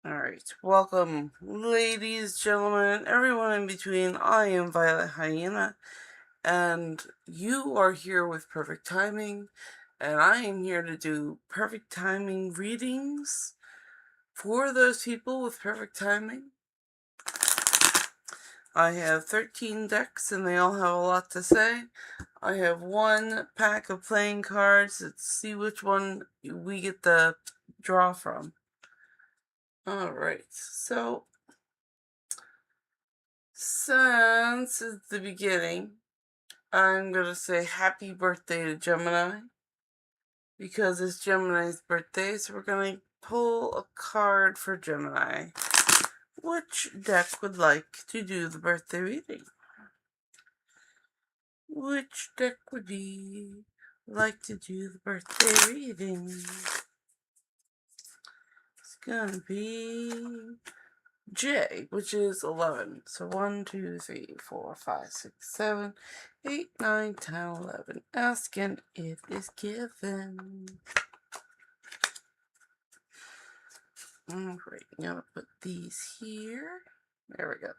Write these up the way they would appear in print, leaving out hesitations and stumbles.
Alright, welcome, ladies, gentlemen, everyone in between. I am Violet Hyena, and you are here with Perfect Timing, and I am here to do perfect timing readings for those people with perfect timing. I have 13 decks, and they all have a lot to say. I have one pack of playing cards. Let's see which one we get the draw from. Alright, so since it's the beginning, I'm going to say happy birthday to Gemini because it's Gemini's birthday, so we're going to pull a card for Gemini. Which deck would like to do the birthday reading? Which deck would be like to do the birthday reading? It's going to be J, which is 11. So 1, 2, 3, 4, 5, 6, 7, 8, 9, 10, 11. Ask and it is given. Alright, I'm going to put these here. There we go.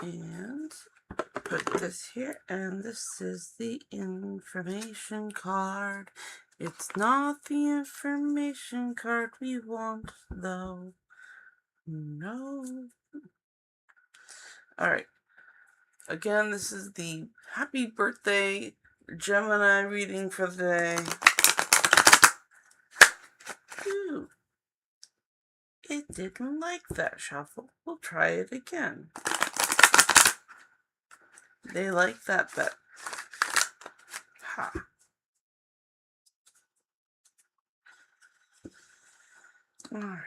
And put this here, and this is the information card. It's not the information card we want, though. No. Alright. Again, this is the happy birthday Gemini reading for the day. Ooh. It didn't like that shuffle. We'll try it again. They like that bet. Ha. Alright.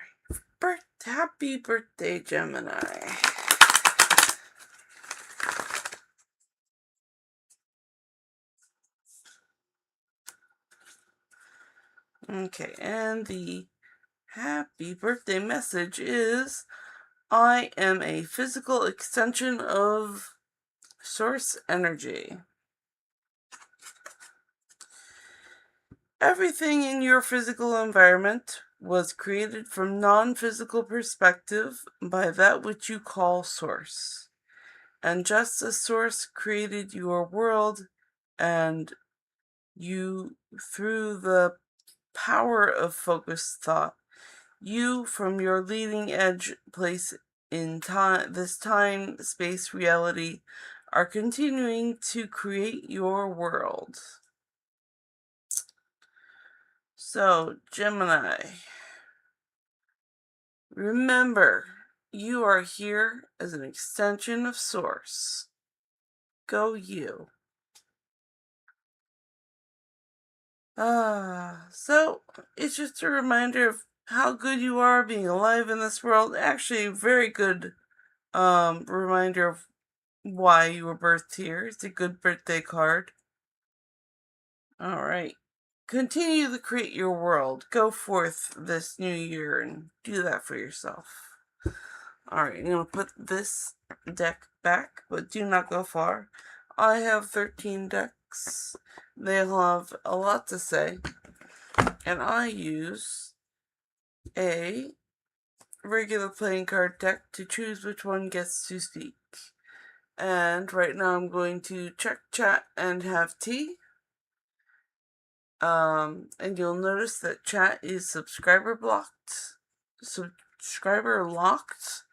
Happy birthday, Gemini. Okay, and the happy birthday message is, I am a physical extension of source energy. Everything in your physical environment was created from non-physical perspective by that which you call source. And just as source created your world and you through the power of focused thought, you from your leading edge place in time, this time, space, reality, are continuing to create your world. So, Gemini, remember, you are here as an extension of Source. Go you. So it's just a reminder of how good you are being alive in this world. Actually, a very good reminder of why you were birthed here. It's a good birthday card. Alright. Continue to create your world. Go forth this new year and do that for yourself. Alright, I'm going to put this deck back, but do not go far. I have 13 decks. They'll have a lot to say. And I use a regular playing card deck to choose which one gets to speak. And right now I'm going to check chat and have tea. And you'll notice that chat is subscriber locked,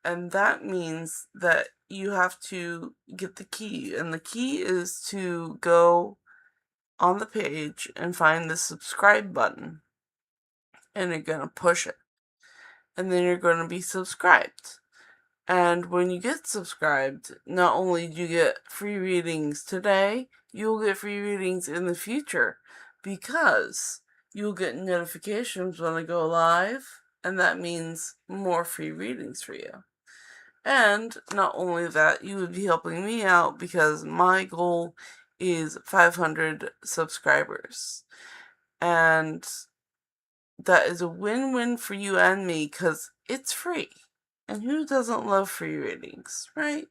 and that means that you have to get the key, and the key is to go on the page and find the subscribe button, and you're going to push it, and then you're going to be subscribed. And when you get subscribed, not only do you get free readings today, you'll get free readings in the future, because you'll get notifications when I go live, and that means more free readings for you. And not only that, you would be helping me out because my goal is 500 subscribers. And that is a win-win for you and me because it's free. And who doesn't love free readings, right?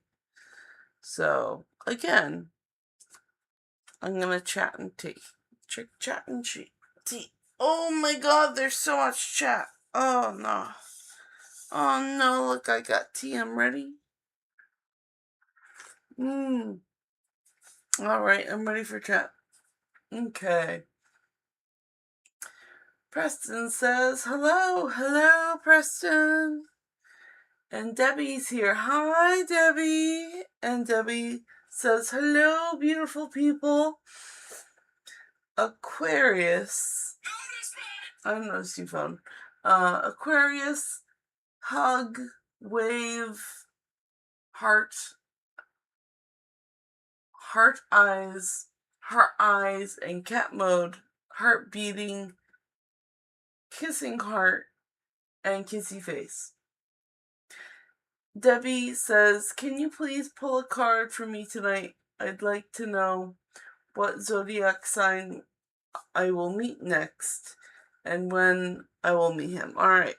So, again, I'm going to chat and tea. Check chat and sheet. Oh my god, there's so much chat. Oh no. Oh no, look, I got tea. I'm ready. Alright, I'm ready for chat. Okay. Preston says, hello, Preston. And Debbie's here. Hi, Debbie. And Debbie says, hello, beautiful people. Aquarius. I don't know your phone. Aquarius, hug, wave, heart eyes, and cat mode, heart beating, kissing heart, and kissy face. Debbie says, can you please pull a card for me tonight? I'd like to know what zodiac sign I will meet next and when I will meet him. Alright.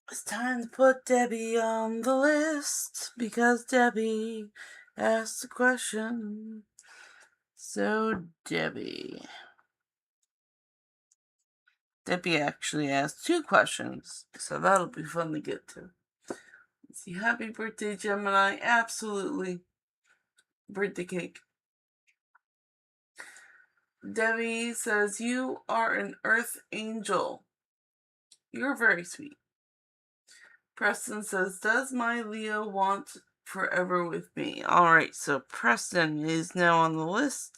It's time to put Debbie on the list because Debbie asked a question. So, Debbie actually asked 2 questions, so that'll be fun to get to. Let's see, happy birthday, Gemini. Absolutely. Birthday cake. Debbie says, you are an earth angel. You're very sweet. Preston says, does my Leo want forever with me? Alright, so Preston is now on the list.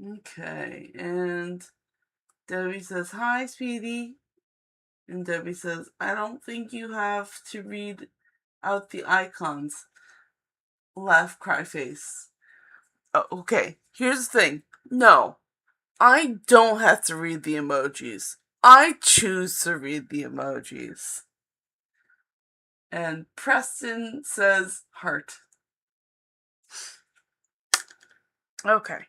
Okay, and Debbie says, hi, sweetie. And Debbie says, I don't think you have to read out the icons. Laugh, cry face. Oh, okay, here's the thing. No, I don't have to read the emojis. I choose to read the emojis. And Preston says, heart. Okay.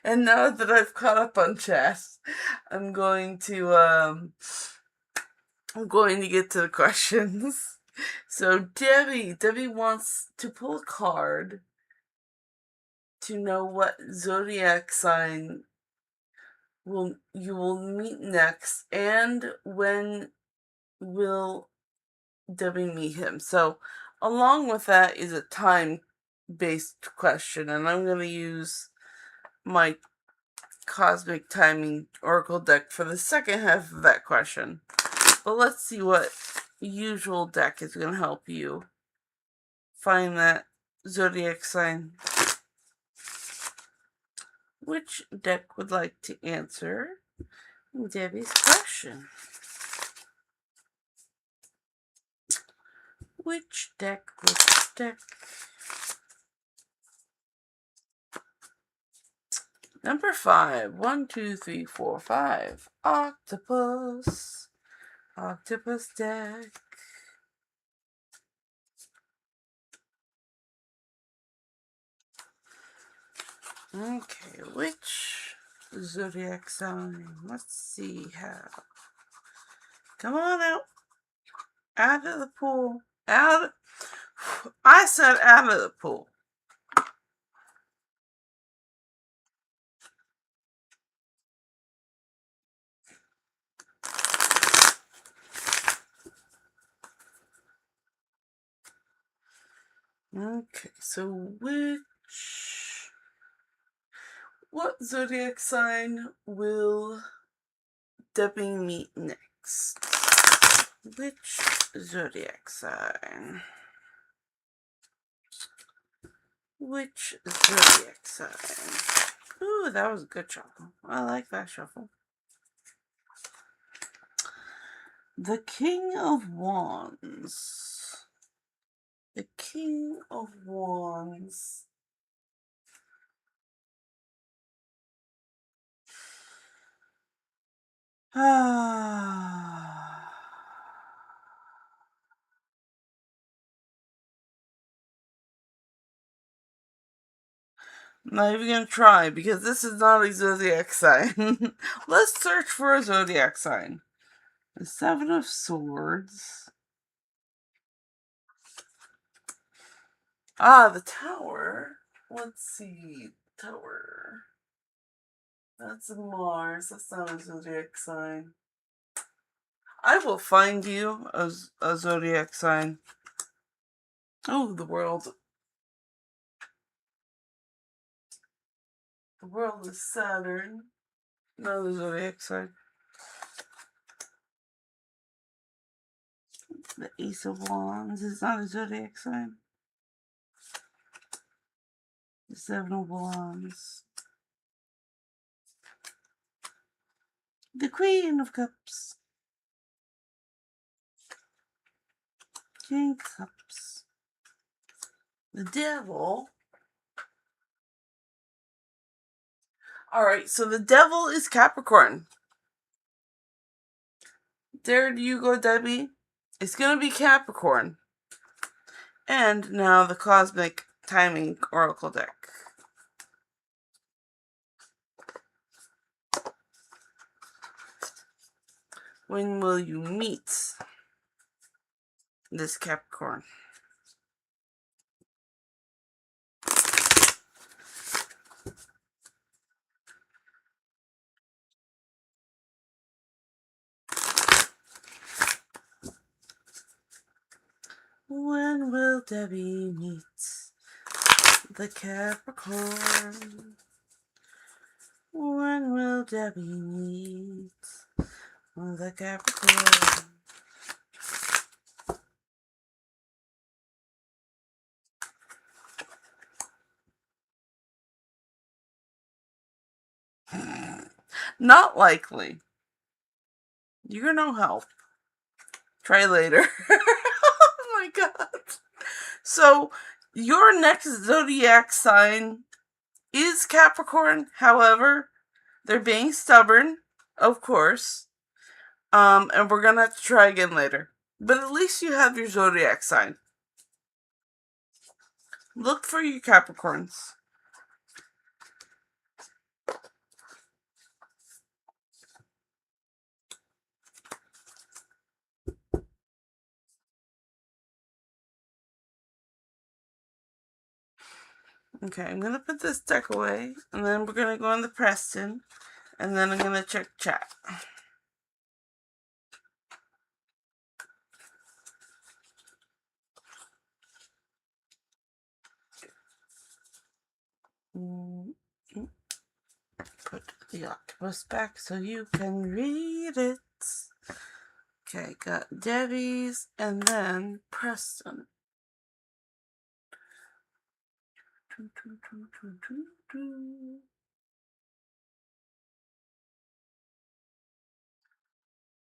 And now that I've caught up on chat, I'm going to get to the questions. So Debbie wants to pull a card to know what zodiac sign you will meet next and when will Debbie meet him. So along with that is a time-based question, and I'm going to use my Cosmic Timing Oracle deck for the second half of that question. But let's see what usual deck is going to help you find that zodiac sign. Which deck would like to answer Debbie's question? Which deck? Number 5. 1, 2, 3, 4, 5. Octopus deck. Okay, which zodiac sign? Let's see how. Come on out. Out of the pool. I said out of the pool. Okay, so what zodiac sign will Debbie meet next? Which zodiac sign? Which zodiac sign? Ooh, that was a good shuffle. I like that shuffle. The King of Wands. The King of Wands. I'm not even gonna try because this is not a zodiac sign. Let's search for a zodiac sign. The 7 of Swords. Ah, the tower. Let's see. Tower. That's Mars. That's not a zodiac sign. I will find you a zodiac sign. Oh, the world. The world is Saturn. Not a zodiac sign. The Ace of Wands is not a zodiac sign. The Seven of Wands. The Queen of Cups. King of Cups. The Devil. Alright, so the Devil is Capricorn. There you go, Debbie. It's going to be Capricorn. And now the Cosmic Timing Oracle deck. When will you meet this Capricorn? When will Debbie meet the Capricorn? When will Debbie meet the Capricorn? Not likely. You're no help. Try later. Oh my god. So, your next zodiac sign is Capricorn. However, they're being stubborn, of course. And we're gonna have to try again later. But at least you have your zodiac sign. Look for your Capricorns. Okay, I'm gonna put this deck away, and then we're gonna go on the Preston, and then I'm gonna check chat. Put the octopus back so you can read it. Okay, got Debbie's, and then Preston.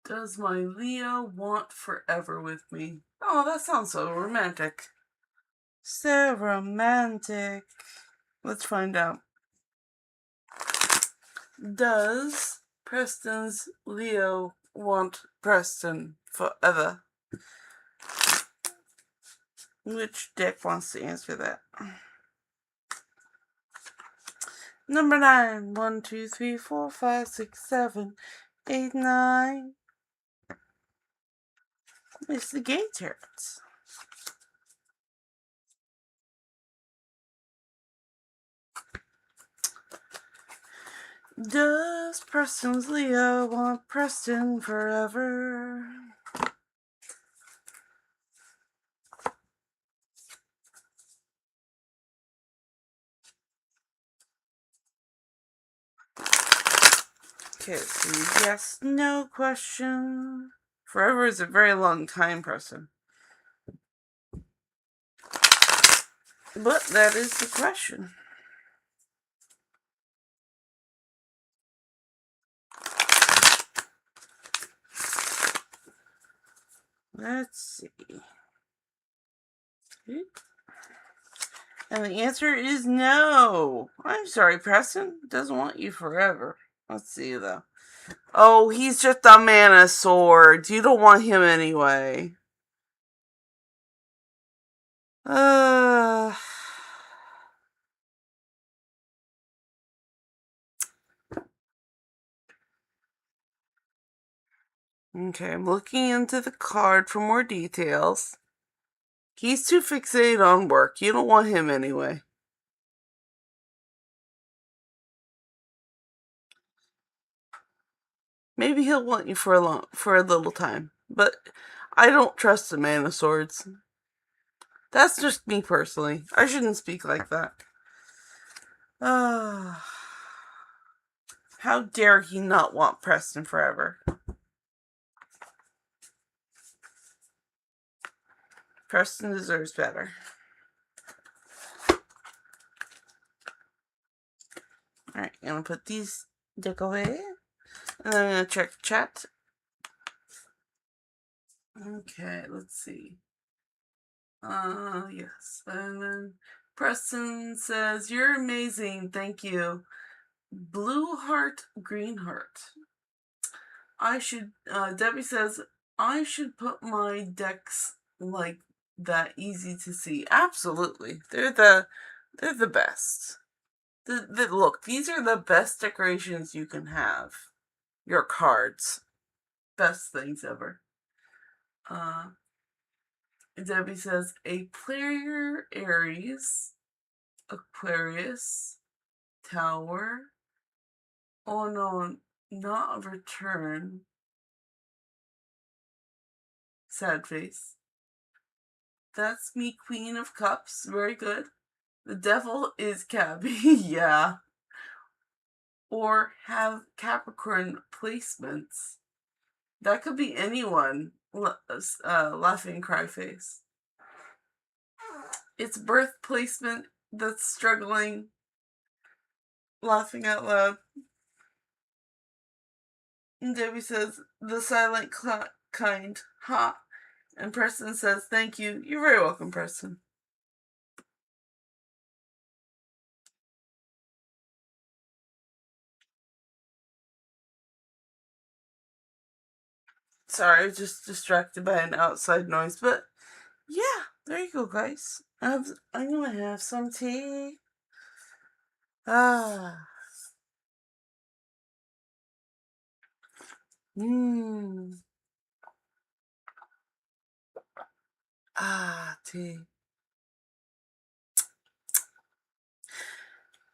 Does my Leo want forever with me? Oh, that sounds so romantic. So romantic. Let's find out. Does Preston's Leo want Preston forever? Which deck wants to answer that? Number 9. 1, 2, 3, 4, 5, 6, 7, 8, 9. It's the Gay Tarot. Does Preston's Leo want Preston forever? Okay, so yes, no question. Forever is a very long time, Preston. But that is the question. Let's see. And the answer is no. I'm sorry, Preston doesn't want you forever. Let's see, though. Oh, he's just a man of swords. You don't want him anyway. Okay, I'm looking into the card for more details. He's too fixated on work. You don't want him anyway. Maybe he'll want you for a little time, but I don't trust the Man of Swords. That's just me personally. I shouldn't speak like that. How dare he not want Preston forever? Preston deserves better. Alright, I'm gonna put these deck away. And then I'm gonna check chat. Okay, let's see. Yes. And then Preston says, "You're amazing, thank you. Blue heart, green heart. Debbie says, I should put my decks like that easy to see. Absolutely. They're the best. Look, these are the best decorations you can have. Your cards. Best things ever. Debbie says, a player Aries, Aquarius, Tower. Oh no, not a return. Sad face. That's me, Queen of Cups. Very good. The devil is Cabby. Yeah. Or have Capricorn placements. That could be anyone. Laughing cry face. It's birth placement that's struggling. Laughing out loud. And Debbie says, the silent kind. Ha. And Preston says, thank you. You're very welcome, Preston. Sorry, I was just distracted by an outside noise. But yeah, there you go, guys. I'm gonna have some tea. Ah. Tea.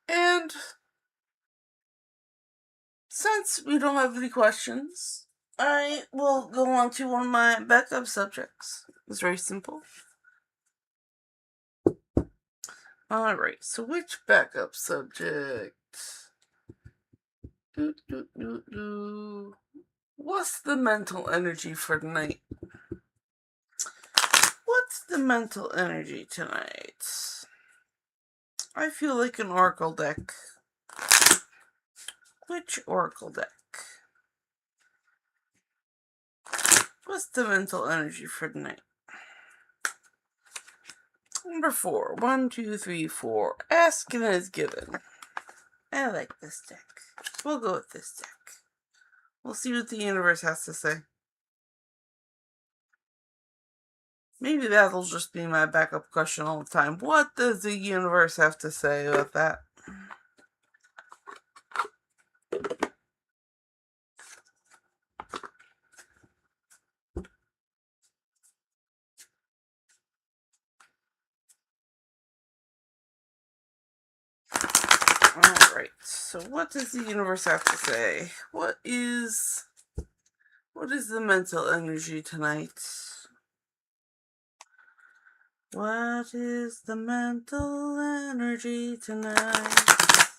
And since we don't have any questions, I will go on to one of my backup subjects. It's very simple. Alright, so which backup subject? What's the mental energy for tonight? What's the mental energy tonight? I feel like an oracle deck. Which oracle deck? What's the mental energy for tonight? Number 4. 1, 2, 3, 4. Asking is given. I like this deck. We'll go with this deck. We'll see what the universe has to say. Maybe that'll just be my backup question all the time. What does the universe have to say about that? Alright, so what does the universe have to say? What is the mental energy tonight? What is the mental energy tonight?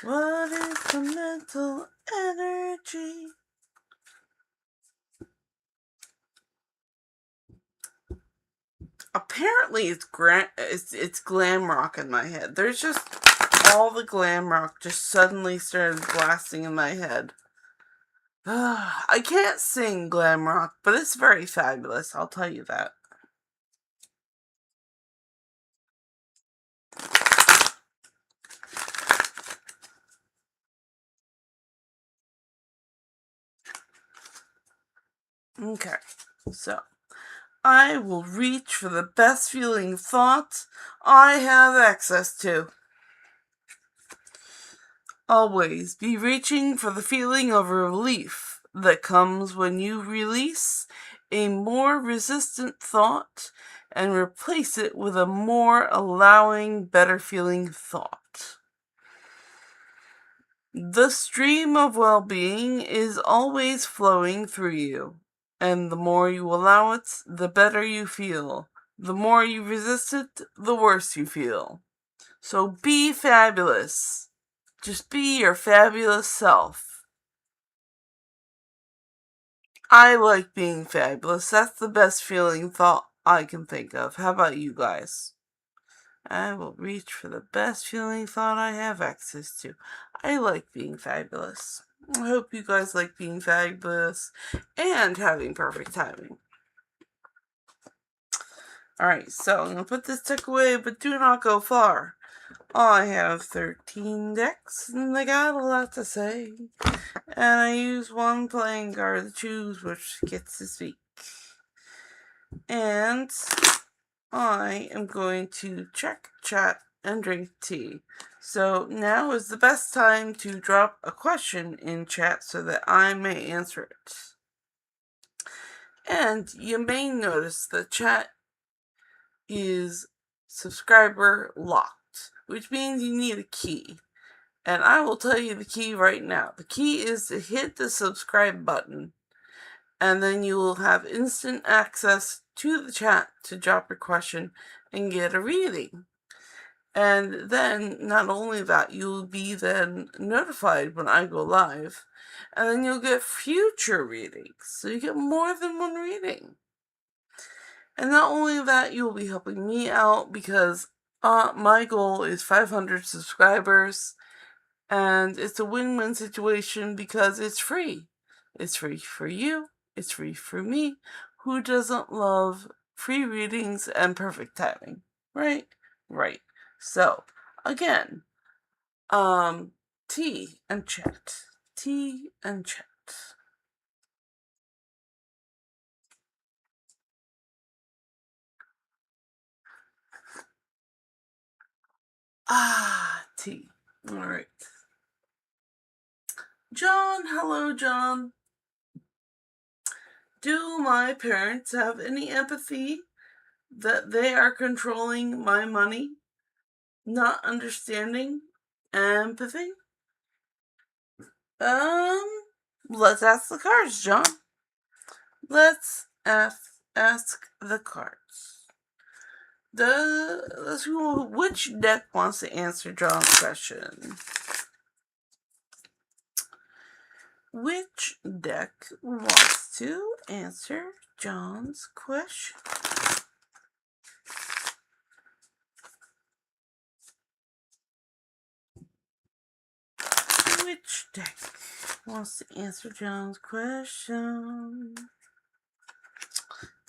What is the mental energy? Apparently it's glam rock in my head. There's just all the glam rock just suddenly started blasting in my head. I can't sing glam rock, but it's very fabulous, I'll tell you that. Okay, so I will reach for the best feeling thought I have access to. Always be reaching for the feeling of relief that comes when you release a more resistant thought and replace it with a more allowing, better feeling thought. The stream of well-being is always flowing through you, and the more you allow it, the better you feel. The more you resist it, the worse you feel. So be fabulous. Just be your fabulous self. I like being fabulous. That's the best feeling thought I can think of. How about you guys? I will reach for the best feeling thought I have access to. I like being fabulous. I hope you guys like being fabulous and having perfect timing. Alright, so I'm going to put this deck away, but do not go far. I have 13 decks, and they got a lot to say. And I use one playing card to choose which gets to speak. And I am going to check chat and drink tea. So now is the best time to drop a question in chat so that I may answer it. And you may notice the chat is subscriber locked, which means you need a key. And I will tell you the key right now. The key is to hit the subscribe button, and then you will have instant access to the chat to drop your question and get a reading. And then, not only that, you'll be then notified when I go live, and then you'll get future readings. So you get more than one reading. And not only that, you'll be helping me out because my goal is 500 subscribers. And it's a win-win situation because it's free. It's free for you. It's free for me. Who doesn't love free readings and perfect timing? Right? Right. So, again, tea and chat. Tea and chat. Tea. Alright. John, hello, John. Do my parents have any empathy that they are controlling my money? Not understanding? Empathy? Let's ask the cards, John. Let's ask the cards. Which deck wants to answer John's question? Which deck wants to answer John's question? Which deck wants to answer John's question?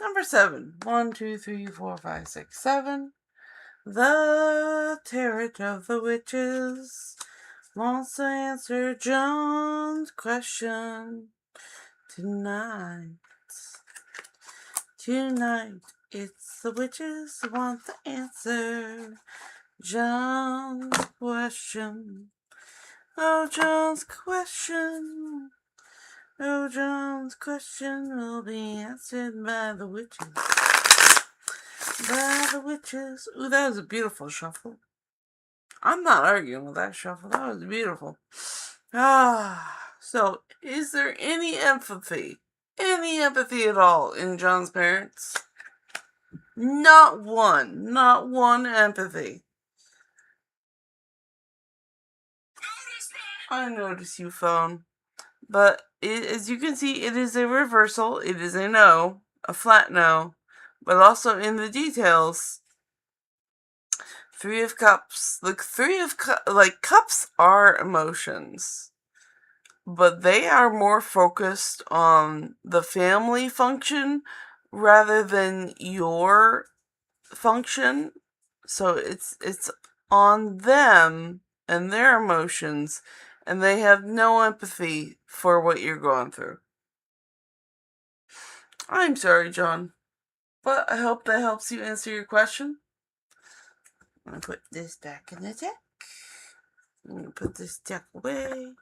Number 7. 1, 2, 3, 4, 5, 6, 7. The Tarot of the Witches wants to answer John's question tonight. Tonight, it's the witches who want to answer John's question. Oh, John's question. Oh, John's question will be answered by the witches. By the witches. Ooh, that was a beautiful shuffle. I'm not arguing with that shuffle. That was beautiful. So is there any empathy? Any empathy at all in John's parents? Not one. Not one empathy. I notice you, phone. But as you can see, it is a reversal. It is a no. A flat no. But also in the details, 3 of Cups. Look, Cups are emotions. But they are more focused on the family function rather than your function. So it's on them and their emotions, and they have no empathy for what you're going through. I'm sorry, John, but I hope that helps you answer your question. I'm going to put this back in the deck. I'm going to put this deck away.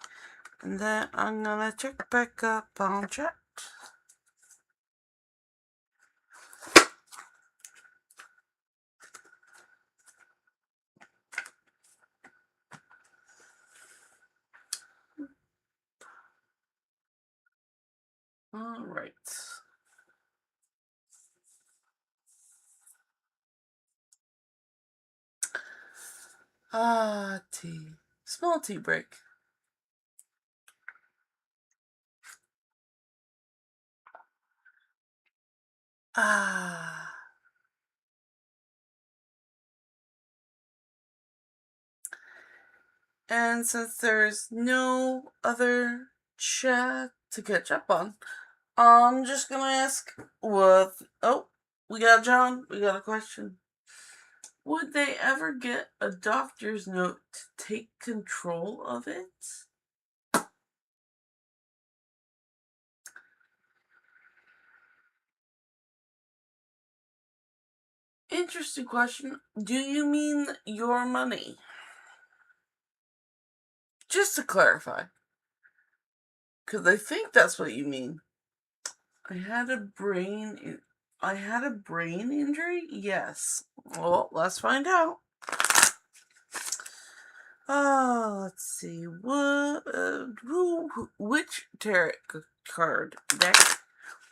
And then I'm going to check back up on chat. Tea. Small tea break. And since there's no other chat to catch up on, I'm just gonna ask we got John, we got a question. Would they ever get a doctor's note to take control of it? Interesting question. Do you mean your money? Just to clarify. Because I think that's what you mean. I had a brain injury? Yes. Well, let's find out. Let's see. Which tarot card deck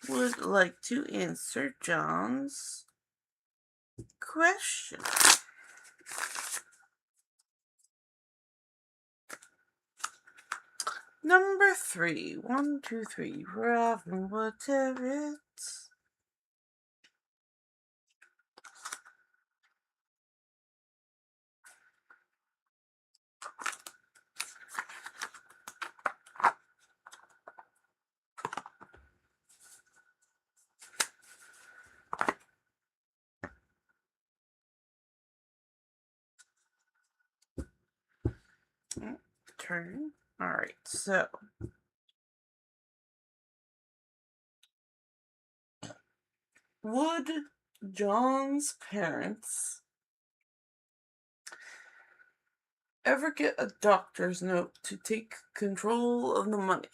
would like to answer John's question? Number 3. 1, 2, 3. Ravenwood Tarot. Turn. Alright, so would John's parents ever get a doctor's note to take control of the money?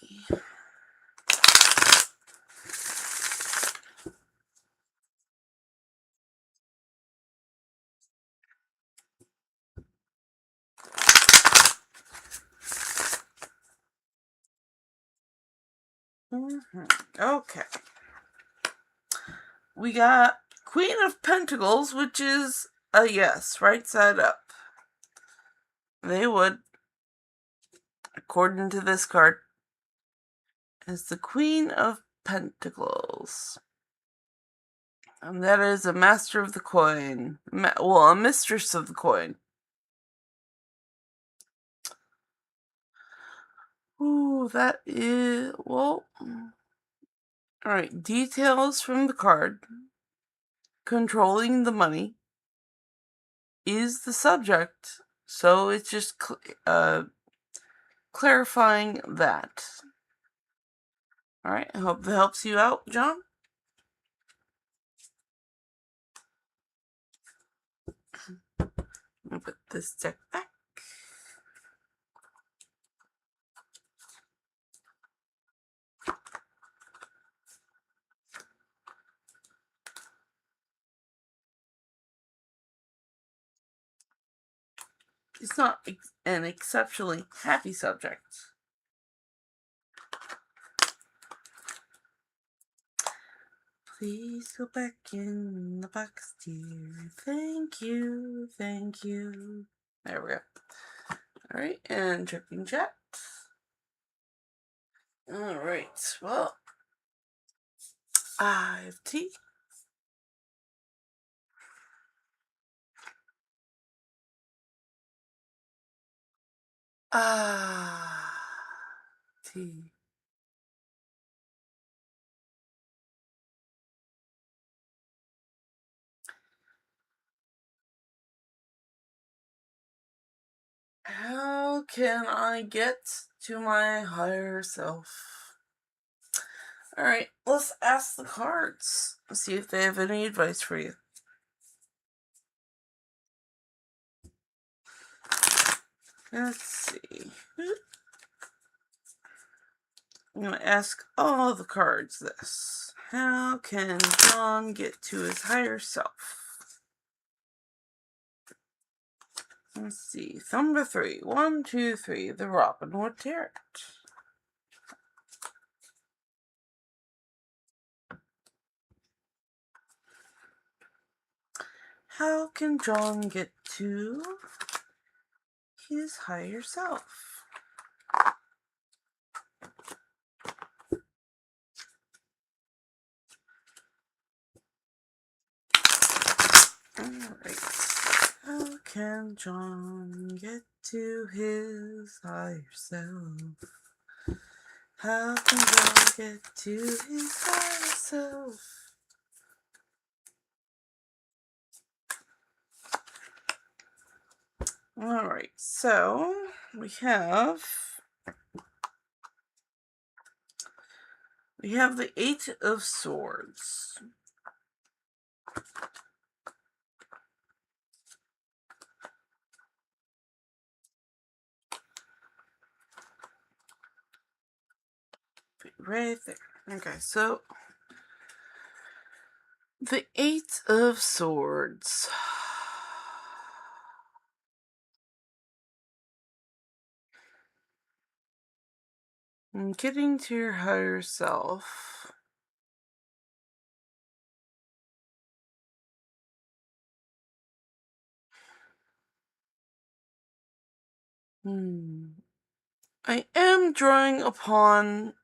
Okay. We got Queen of Pentacles, which is a yes, right side up. They would, according to this card, as the Queen of Pentacles. And that is a master of the coin. A mistress of the coin. Ooh, that is... Well... Alright, details from the card. Controlling the money is the subject. So it's just clarifying that. Alright, I hope that helps you out, John. I'll put this deck back. It's not an exceptionally happy subject. Please go back in the box, dear. Thank you, thank you. There we go. Alright, and checking chat. Alright, well, I have tea. Tea. How can I get to my higher self? Alright, let's ask the cards. See if they have any advice for you. Let's see. I'm going to ask all the cards this. How can John get to his higher self? Let's see. Number 3. 1, 2, 3. The Ravenwood Tarot. How can John get to his higher self. Alright. How can John get to his higher self? How can John get to his higher self? Alright, so we have the Eight of Swords. Right there. Okay, so the Eight of Swords. And getting to your higher self. I am drawing upon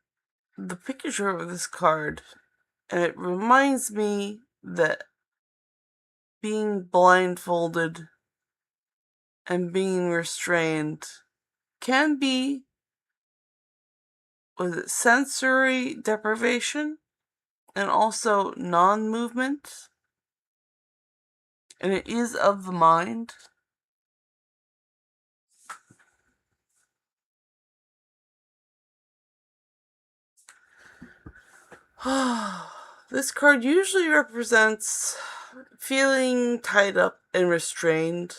the picture of this card, and it reminds me that being blindfolded and being restrained can be, sensory deprivation and also non-movement, and it is of the mind. This card usually represents feeling tied up and restrained.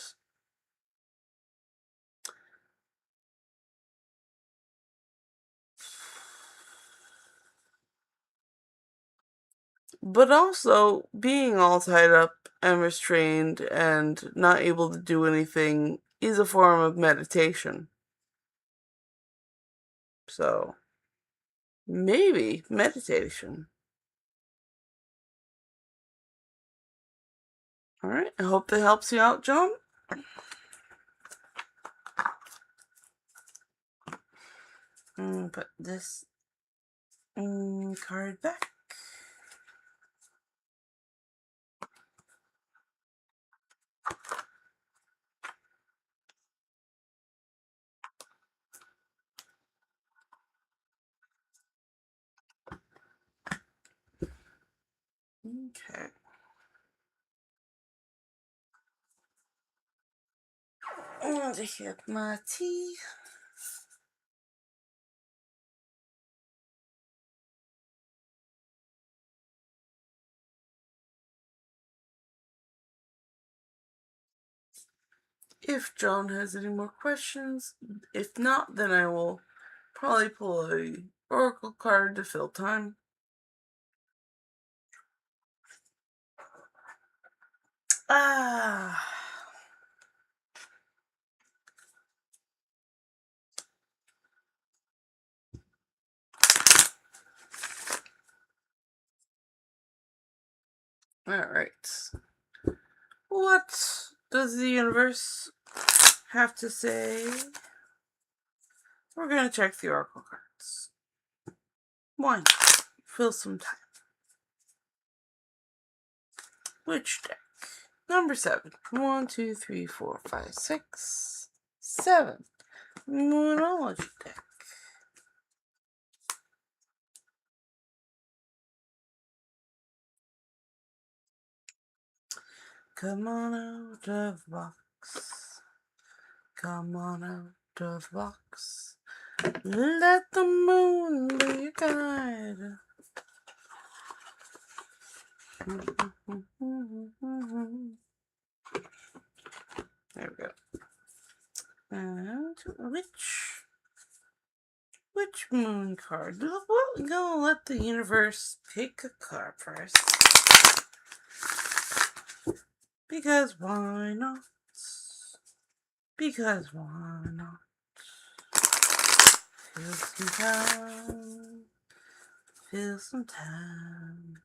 But also, being all tied up and restrained and not able to do anything is a form of meditation. So, maybe meditation. Alright, I hope that helps you out, John. Put this card back. Okay. And I have my tea. If John has any more questions, if not, then I will probably pull a oracle card to fill time. Alright. What does the universe have to say? We're gonna check the oracle cards. 1. Fill some time. Which deck? Number 7. 1, 2, 3, 4, 5, 6, 7. Moonology deck. Come on out of the box. Come on out of the box. Let the moon be your guide. There we go. And which moon card? We're gonna let the universe pick a card first. Because why not? Because why not? Feel some time. Feel some time.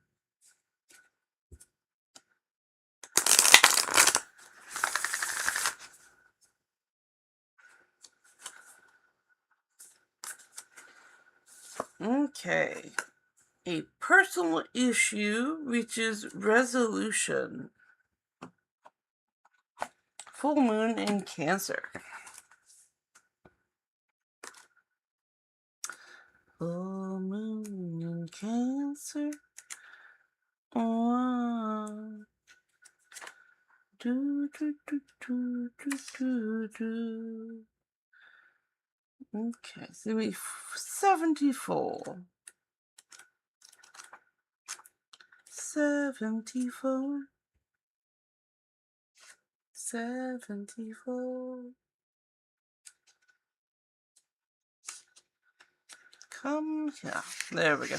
Okay. A personal issue reaches resolution. Full moon in Cancer. Full moon in Cancer. Oh, do, do, do, do, do, do, do. Okay, so it'll be 74. 74. 74. Come here. There we go.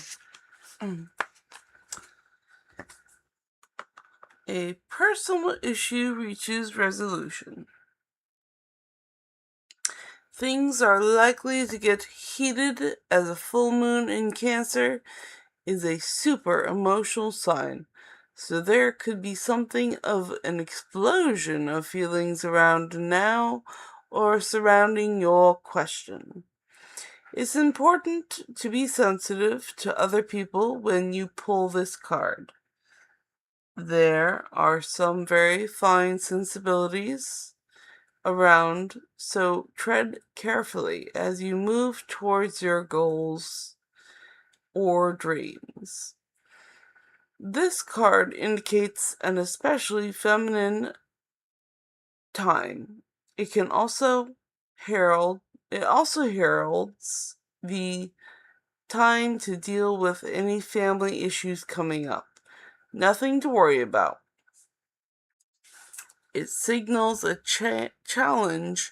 A personal issue reaches resolution. Things are likely to get heated as a full moon in Cancer is a super emotional sign. So there could be something of an explosion of feelings around now or surrounding your question. It's important to be sensitive to other people when you pull this card. There are some very fine sensibilities around, so tread carefully as you move towards your goals or dreams. This card indicates an especially feminine time. It also heralds the time to deal with any family issues coming up. Nothing to worry about. It signals a challenge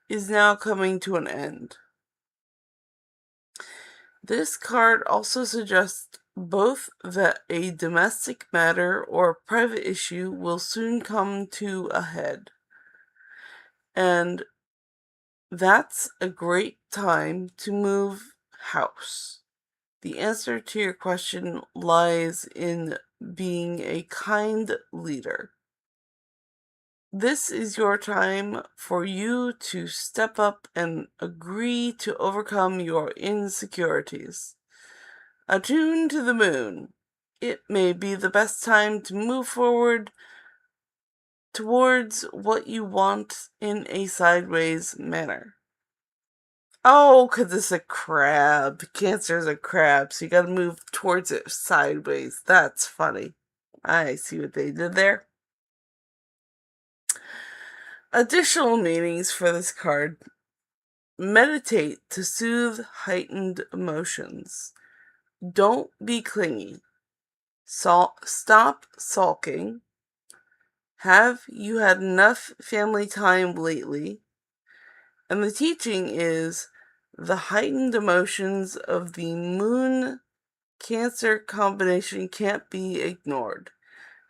is now coming to an end. This card also suggests both that a domestic matter or private issue will soon come to a head. And that's a great time to move house. The answer to your question lies in being a kind leader. This is your time for you to step up and agree to overcome your insecurities. Attuned to the moon, it may be the best time to move forward towards what you want in a sideways manner. Oh, because it's a crab. Cancer is a crab, so you gotta move towards it sideways. That's funny. I see what they did there. Additional meanings for this card. Meditate to soothe heightened emotions. Don't be clingy. Stop sulking. Have you had enough family time lately? And the teaching is the heightened emotions of the moon Cancer combination can't be ignored.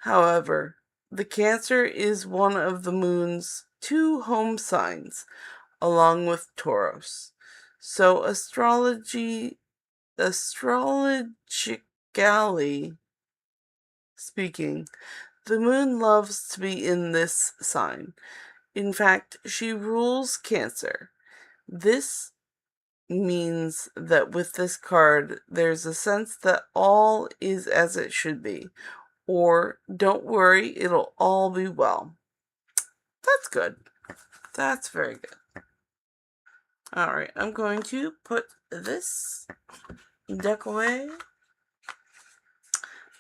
However, the Cancer is one of the moon's 2 home signs, along with Taurus. So astrologically speaking, the moon loves to be in this sign. In fact, she rules Cancer. This means that with this card, there's a sense that all is as it should be. Or, don't worry, it'll all be well. That's good. That's very good. Alright, I'm going to put this deck away.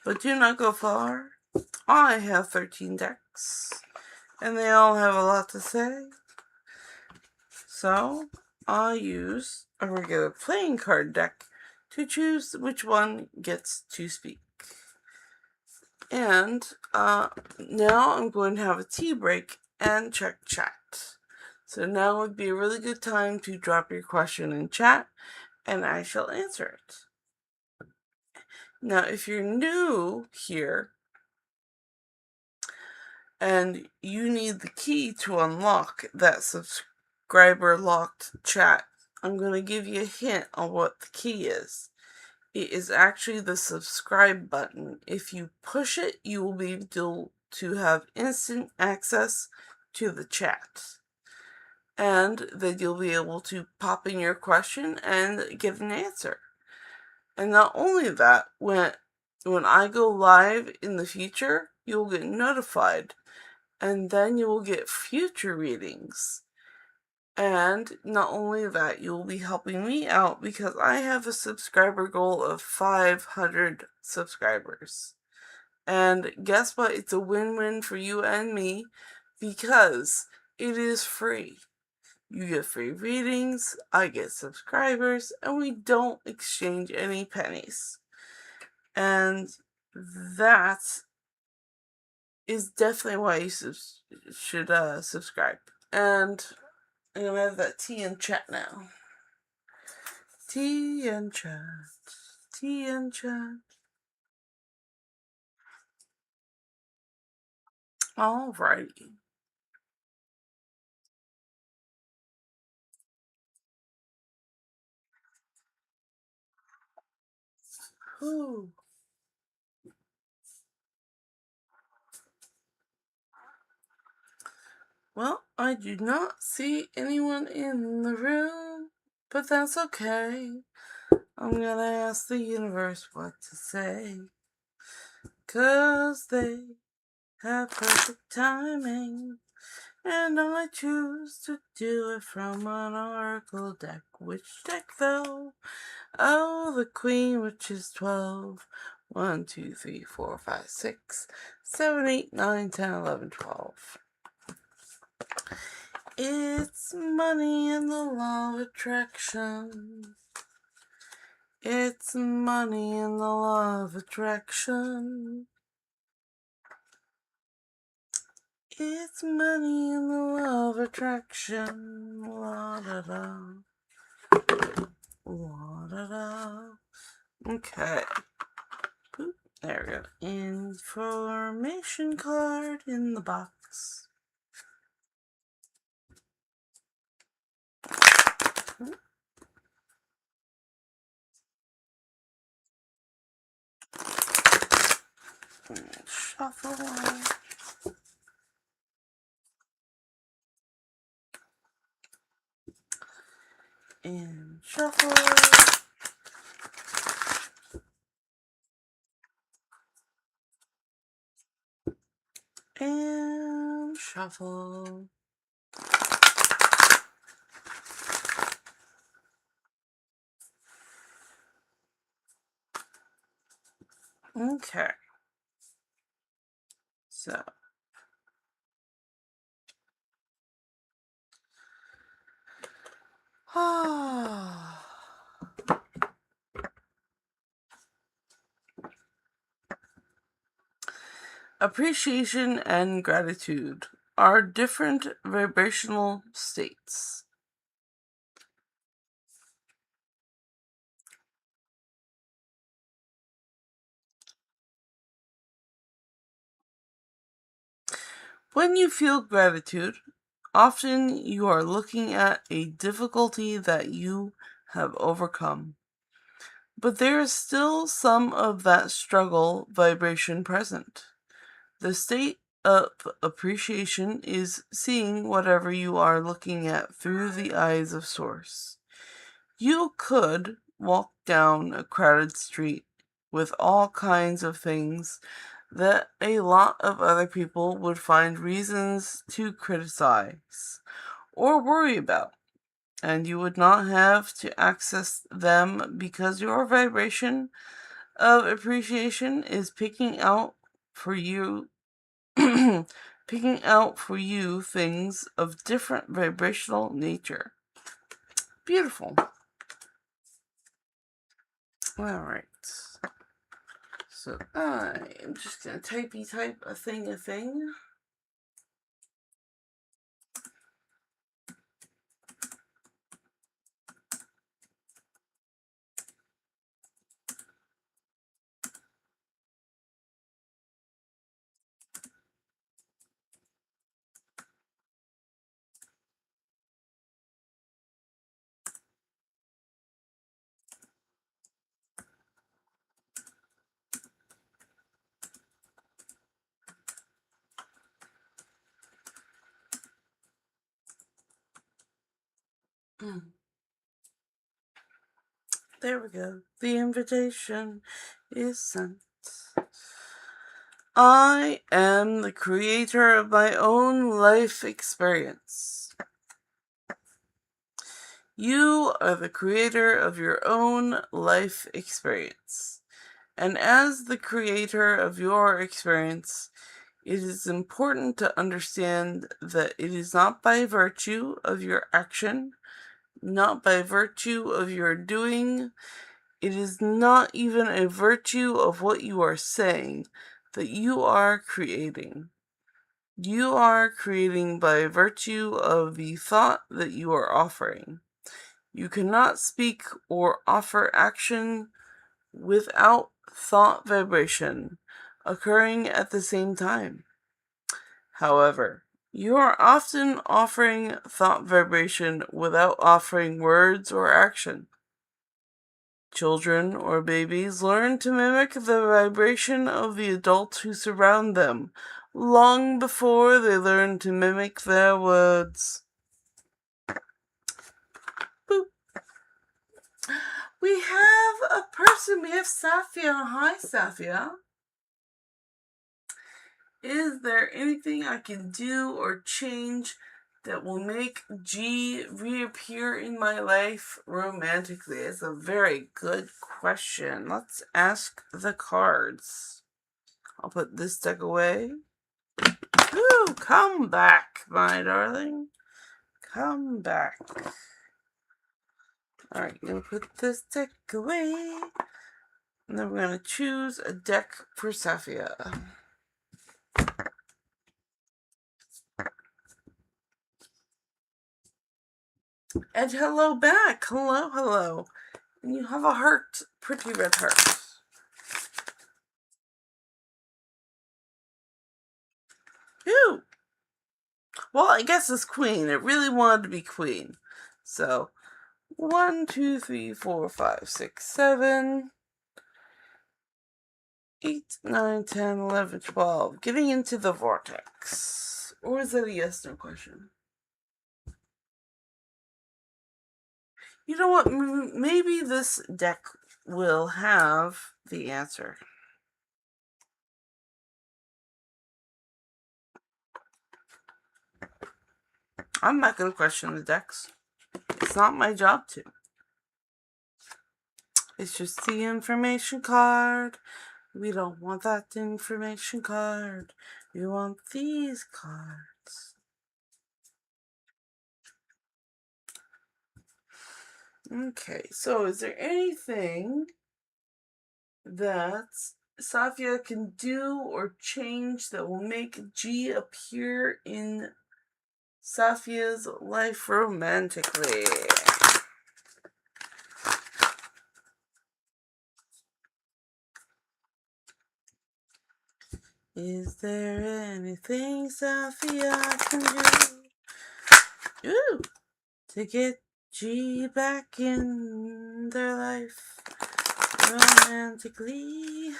But do not go far. I have 13 decks. And they all have a lot to say. So, I'll use a regular playing card deck to choose which one gets to speak. And now I'm going to have a tea break and check chat. So now would be a really good time to drop your question in chat and I shall answer it. Now, if you're new here and you need the key to unlock that subscriber locked chat, I'm going to give you a hint on what the key is. It is actually the subscribe button. If you push it, you will be able to have instant access to the chat. And then you'll be able to pop in your question and get an answer. And not only that, when I go live in the future, you'll get notified, and then you will get future readings. And not only that, you'll be helping me out because I have a subscriber goal of 500 subscribers. And guess what? It's a win-win for you and me because it is free. You get free readings, I get subscribers, and we don't exchange any pennies. And that is definitely why you should subscribe. And I'm gonna have that tea in chat now. Tea and chat. Tea and chat. Alrighty. Whew. Well, I do not see anyone in the room, but that's okay. I'm gonna ask the universe what to say. 'Cause they have perfect timing. And I choose to do it from an oracle deck. Which deck though? Oh, the queen, which is 12. 1, 2, 3, 4, 5, 6, 7, 8, 9, 10, 11, 12. It's money and the law of attraction. It's money and the law of attraction. It's money and the law of attraction. La da da. La da da. Okay. Boop. There we go. Information card in the box. Shuffle. And shuffle. And shuffle. Okay. So. Appreciation and gratitude are different vibrational states. When you feel gratitude, often you are looking at a difficulty that you have overcome. But there is still some of that struggle vibration present. The state of appreciation is seeing whatever you are looking at through the eyes of Source. You could walk down a crowded street with all kinds of things that a lot of other people would find reasons to criticize or worry about, and you would not have to access them because your vibration of appreciation is picking out for you things of different vibrational nature. Beautiful. Alright. So I am just gonna type a thing. There we go. The invitation is sent. I am the creator of my own life experience. You are the creator of your own life experience. And as the creator of your experience, it is important to understand that it is not by virtue of your action, not by virtue of your doing, it is not even a virtue of what you are saying that you are creating. You are creating by virtue of the thought that you are offering. You cannot speak or offer action without thought vibration occurring at the same time. However, you are often offering thought vibration without offering words or action. Children or babies learn to mimic the vibration of the adults who surround them long before they learn to mimic their words. Boop. We have a person. We have Safia. Hi, Safia. Is there anything I can do or change that will make G reappear in my life romantically? It's a very good question. Let's ask the cards. I'll put this deck away. Ooh, come back, my darling. Come back. Alright, I'm gonna put this deck away. And then we're gonna choose a deck for Safia. And hello back. Hello, hello. And you have a heart. Pretty red heart. Ooh. Well, I guess it's queen. It really wanted to be queen. So, 1, 2, 3, 4, 5, 6, 7, 8, 9, 10, 11, 12. Getting into the vortex. Or is that a yes, no question? You know what? Maybe this deck will have the answer. I'm not going to question the decks. It's not my job to. It's just the information card. We don't want that information card. We want these cards. Okay, so is there anything that Safia can do or change that will make G appear in Safia's life romantically? Is there anything Safia can do? Ooh, to get G back in their life romantically?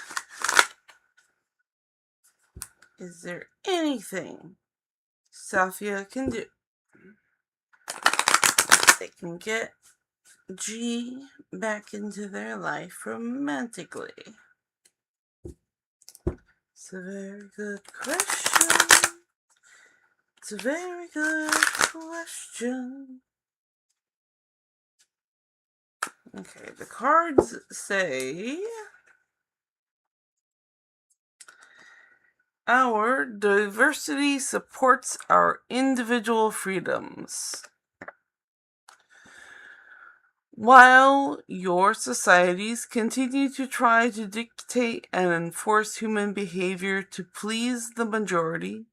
Is there anything Safia can do? They can get G back into their life romantically. It's a very good question. It's a very good question. Okay, the cards say our diversity supports our individual freedoms. While your societies continue to try to dictate and enforce human behavior to please the majority,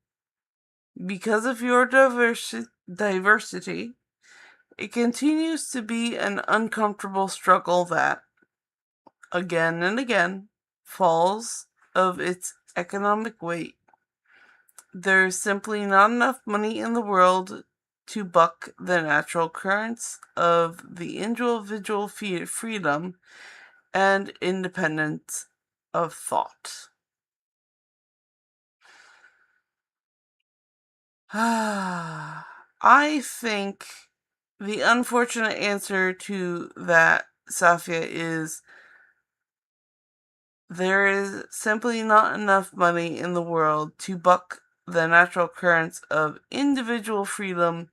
because of your diversity, it continues to be an uncomfortable struggle that, again and again, falls of its economic weight. There's simply not enough money in the world to buck the natural currents of the individual freedom and independence of thought. I think the unfortunate answer to that Safia, is there is simply not enough money in the world to buck the natural currents of individual freedom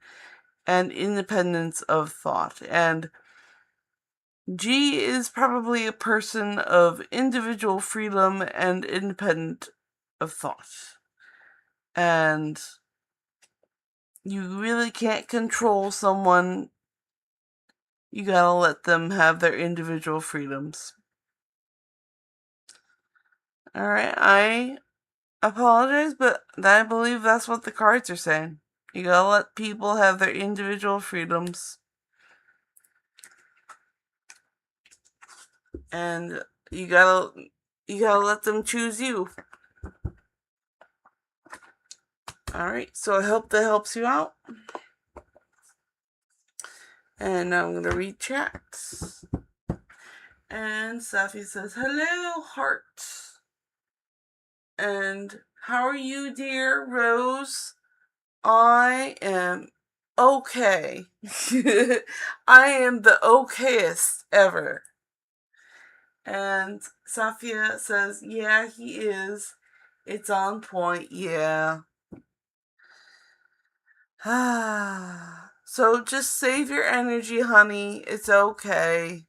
and independence of thought. And G is probably a person of individual freedom and independent of thought. And you really can't control someone. You gotta let them have their individual freedoms. Alright, I apologize, but I believe that's what the cards are saying. You gotta let people have their individual freedoms. And you gotta let them choose you. Alright, so I hope that helps you out. And now I'm going to read chats. And Safi says, hello, heart. And how are you, dear Rose? I am okay. I am the okayest ever. And Safia says, yeah, he is. It's on point, yeah. So just save your energy, honey. It's okay.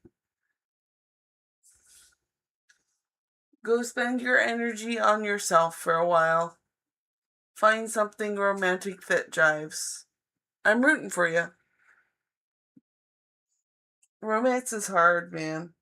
Go spend your energy on yourself for a while. Find something romantic that jives. I'm rooting for you. Romance is hard, man.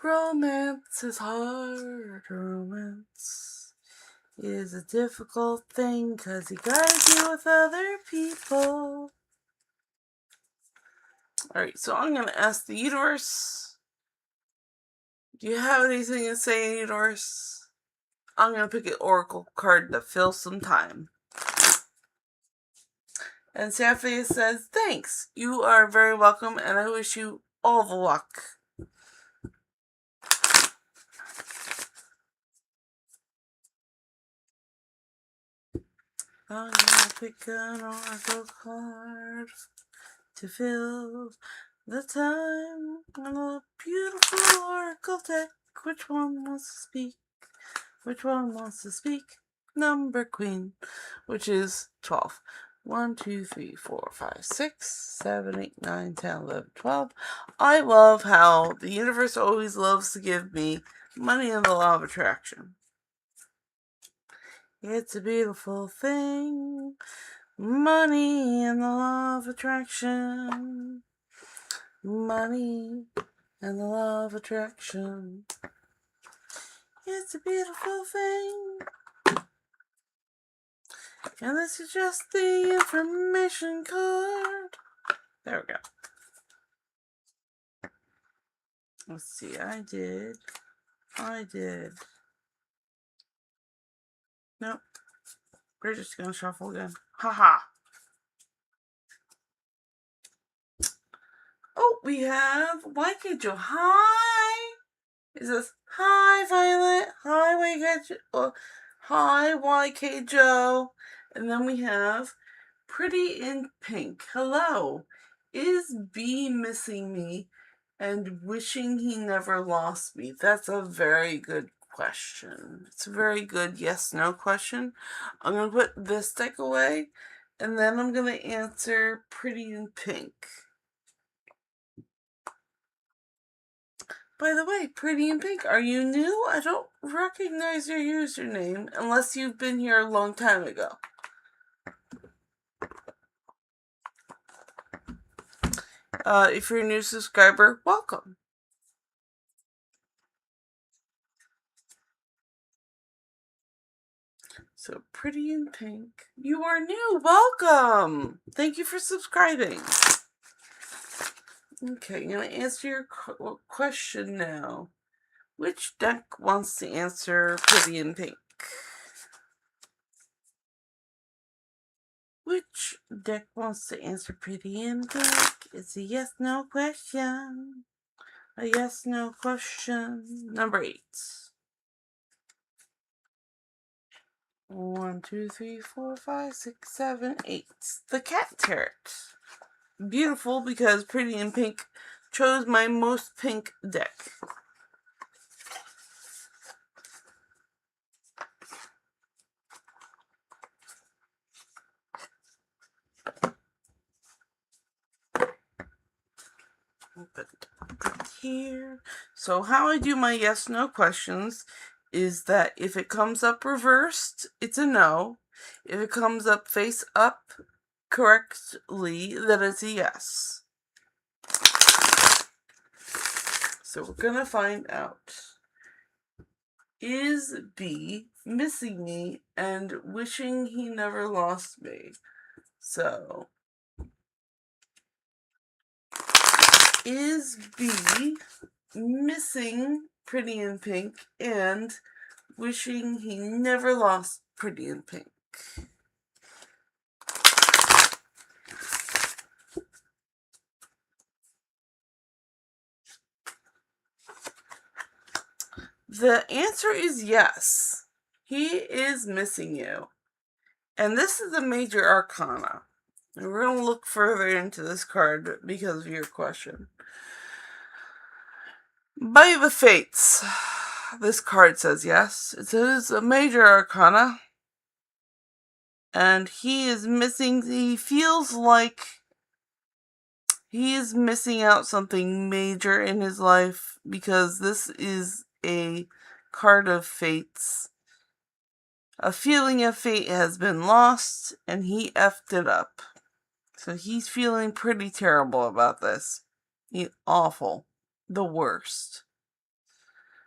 Romance is hard. Romance is a difficult thing because you gotta deal with other people. Alright, so I'm gonna ask the universe. Do you have anything to say, universe? I'm gonna pick an oracle card to fill some time. And Safi says, thanks. You are very welcome, and I wish you all the luck. I'm gonna pick an oracle card to fill the time on a beautiful oracle deck. Which one wants to speak? Which one wants to speak? Number queen, which is 12. 1, 2, 3, 4, 5, 6, 7, 8, 9, 10, 11, 12. I love how the universe always loves to give me money in the law of attraction. It's a beautiful thing. Money and the law of attraction. Money and the law of attraction. It's a beautiful thing. And this is just the information card. There we go. Let's see, I did. Nope. We're just gonna shuffle again. Haha. Oh, we have YK Joe. Hi. It says, hi, Violet. Hi, YK Joe. Hi, YK Joe. And then we have Pretty in Pink. Hello. Is B missing me and wishing he never lost me? That's a very good question. It's a very good yes-no question. I'm going to put this deck away, and then I'm going to answer Pretty in Pink. By the way, Pretty in Pink, are you new? I don't recognize your username unless you've been here a long time ago. If you're a new subscriber, welcome. So, Pretty in Pink, you are new. Welcome. Thank you for subscribing. Okay, I'm going to answer your question now. Which deck wants to answer Pretty in Pink? Which deck wants to answer Pretty in Pink? It's a yes-no question. A yes-no question. Number 8. 1, 2, 3, 4, 5, 6, 7, 8. The Cat Tarot. Beautiful because Pretty in Pink chose my most pink deck. Put it here. So how I do my yes-no questions is that if it comes up reversed, it's a no. If it comes up face up correctly, then it's a yes. So we're gonna find out. Is B missing me and wishing he never lost me? So, is B missing Pretty in Pink and wishing he never lost Pretty in Pink? The answer is yes. He is missing you. And this is the major arcana. And we're going to look further into this card because of your question. By the Fates, this card says yes. It says a major arcana. And he is missing, he feels like he is missing out something major in his life because this is a card of fates. A feeling of fate has been lost and he effed it up. So he's feeling pretty terrible about this. He's awful. The worst.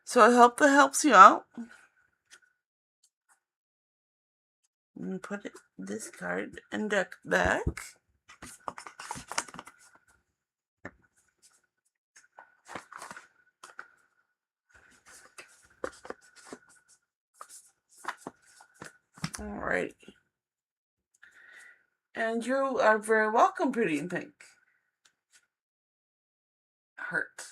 So I hope that helps you out. And put this card and deck back. Alright. And you are very welcome, Pretty in Pink. Heart.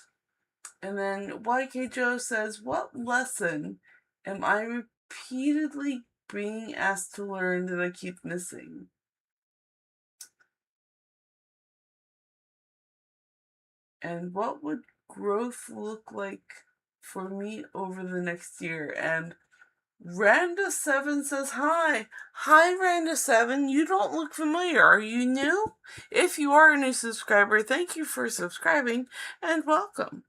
And then YK Joe says, what lesson am I repeatedly being asked to learn that I keep missing? And what would growth look like for me over the next year? And Randa7 says hi. Hi, Randa7. You don't look familiar. Are you new? If you are a new subscriber, thank you for subscribing and welcome.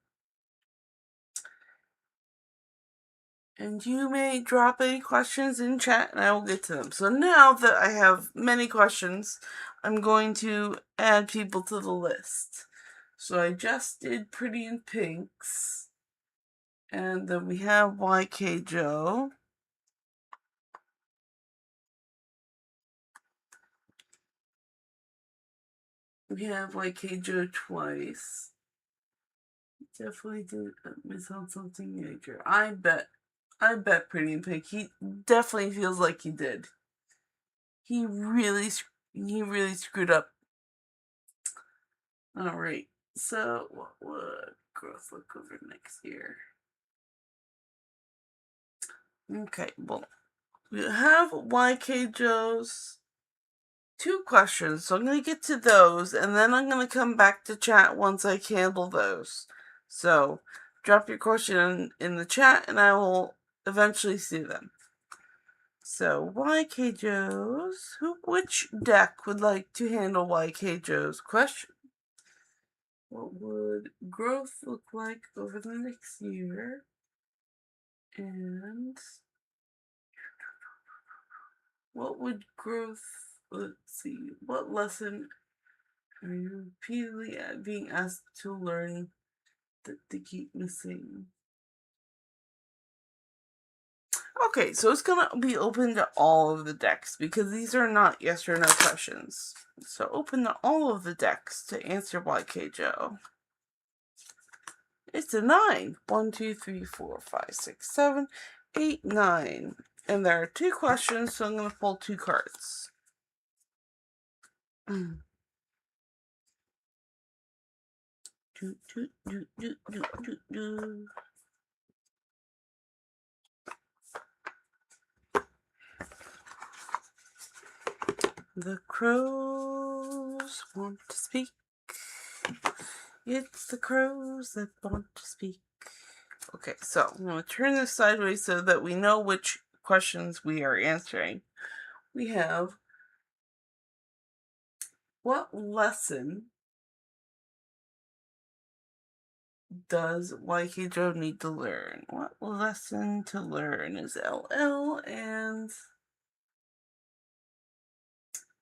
And you may drop any questions in chat and I will get to them. So now that I have many questions, I'm going to add people to the list. So I just did Pretty in Pinks. And then we have YK Joe. We have YK Joe twice. Definitely did miss on something major. I bet Pretty in Pink. He definitely feels like he did. He really screwed up. Alright, so what would growth look over next year? Okay, well, we have YK Joe's 2 questions, so I'm going to get to those, and then I'm going to come back to chat once I handle those. So, drop your question in the chat, and I will eventually see them. So, YK Joe's, which deck would like to handle YK Joe's question? What would growth look like over the next year? And what would growth, let's see, what lesson are you repeatedly being asked to learn that they keep missing? Okay, so it's going to be open to all of the decks because these are not yes or no questions. So open to all of the decks to answer YK Joe. It's a 9. 1, 2, 3, 4, 5, 6, 7, 8, 9. And there are 2 questions, so I'm going to pull 2 cards. The crows want to speak. It's the crows that want to speak. Okay, so I'm going to turn this sideways so that we know which questions we are answering. We have, what lesson does YK need to learn? What lesson to learn is LL, and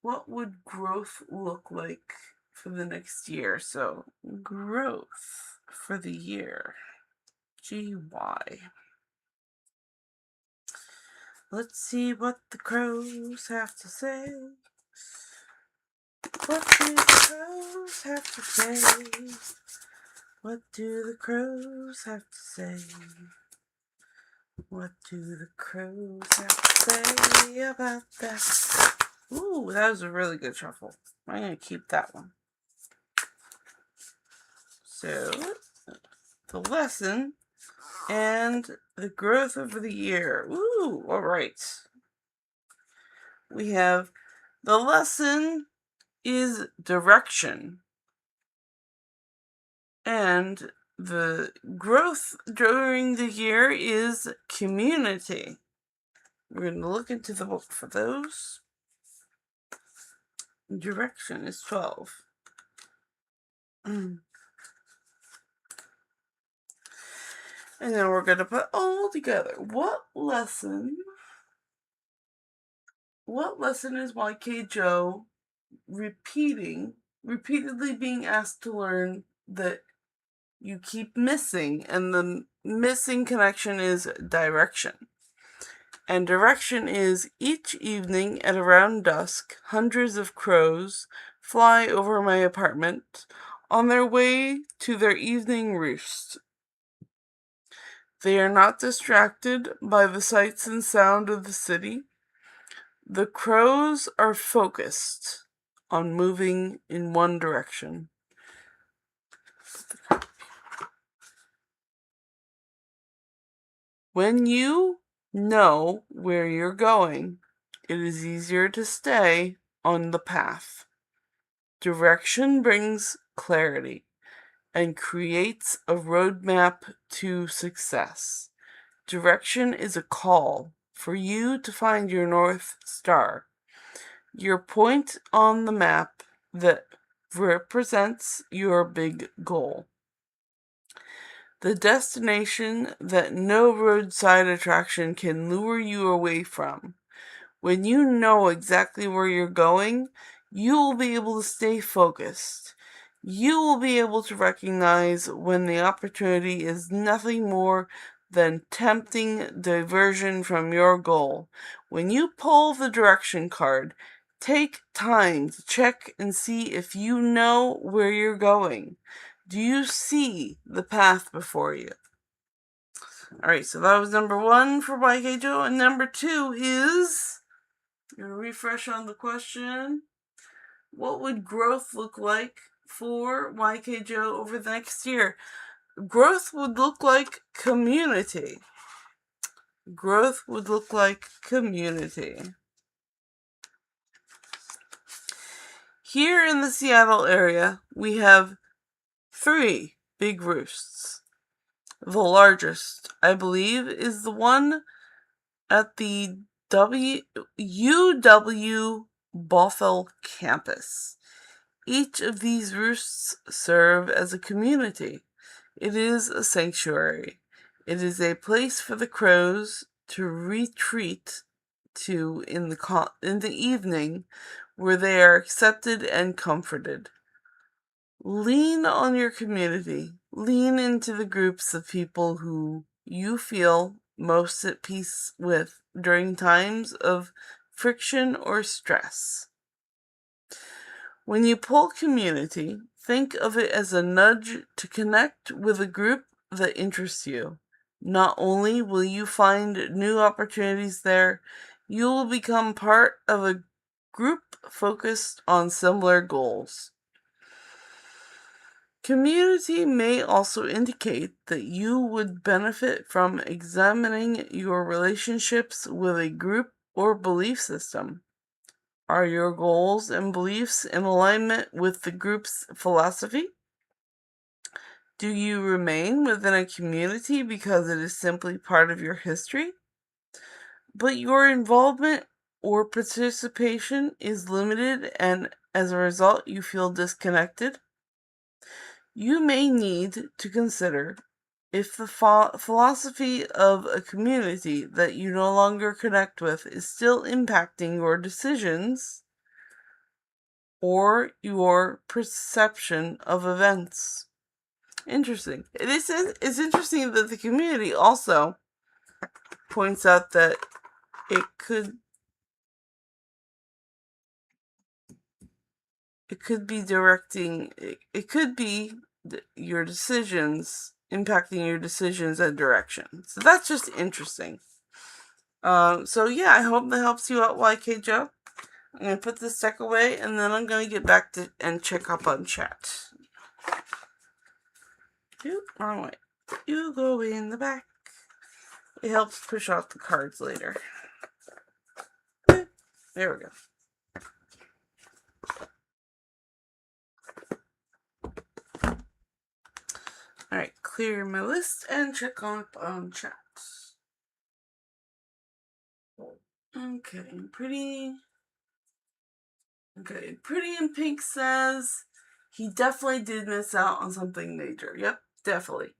what would growth look like for the next year? So, growth for the year. GY. Let's see what the crows have to say. What do the crows have to say? What do the crows have to say? What do the crows have to say about that? Ooh, that was a really good shuffle. I'm going to keep that one. So, the lesson and the growth over the year. Ooh, all right. We have the lesson is direction. And the growth during the year is community. We're going to look into the book for those. Direction is 12. And then we're going to put all together. What lesson is YK Joe repeatedly being asked to learn that you keep missing? And the missing connection is direction. And direction is, each evening at around dusk, hundreds of crows fly over my apartment on their way to their evening roost. They are not distracted by the sights and sound of the city. The crows are focused on moving in one direction. When you know where you're going, it is easier to stay on the path. Direction brings clarity and creates a roadmap to success. Direction is a call for you to find your North Star, your point on the map that represents your big goal. The destination that no roadside attraction can lure you away from. When you know exactly where you're going, you will be able to stay focused. You will be able to recognize when the opportunity is nothing more than tempting diversion from your goal. When you pull the direction card, take time to check and see if you know where you're going. Do you see the path before you? Alright, so that was number 1 for YK Joe, and number 2 is... I'm going to refresh on the question. What would growth look like for YK Joe over the next year? Growth would look like community. Growth would look like community. Here in the Seattle area, we have 3 big roosts. The largest, I believe, is the one at the UW Bothell campus. Each of these roosts serve as a community. It is a sanctuary. It is a place for the crows to retreat to in the evening, where they are accepted and comforted. Lean on your community. Lean into the groups of people who you feel most at peace with during times of friction or stress. When you pull community, think of it as a nudge to connect with a group that interests you. Not only will you find new opportunities there, you will become part of a group focused on similar goals. Community may also indicate that you would benefit from examining your relationships with a group or belief system. Are your goals and beliefs in alignment with the group's philosophy? Do you remain within a community because it is simply part of your history, but your involvement or participation is limited and as a result you feel disconnected? You may need to consider if the philosophy of a community that you no longer connect with is still impacting your decisions or your perception of events. Interesting. It's interesting that the community also points out that it could be directing, it could be your decisions, impacting your decisions and direction. So that's just interesting. So yeah, I hope that helps you out, YK Joe. I'm going to put this deck away, and then I'm going to get back to and check up on chat. Wrong way. You go in the back. It helps push out the cards later. There we go. Alright, clear my list and check on chat. Okay, Pretty in Pink says he definitely did miss out on something major. Yep, definitely.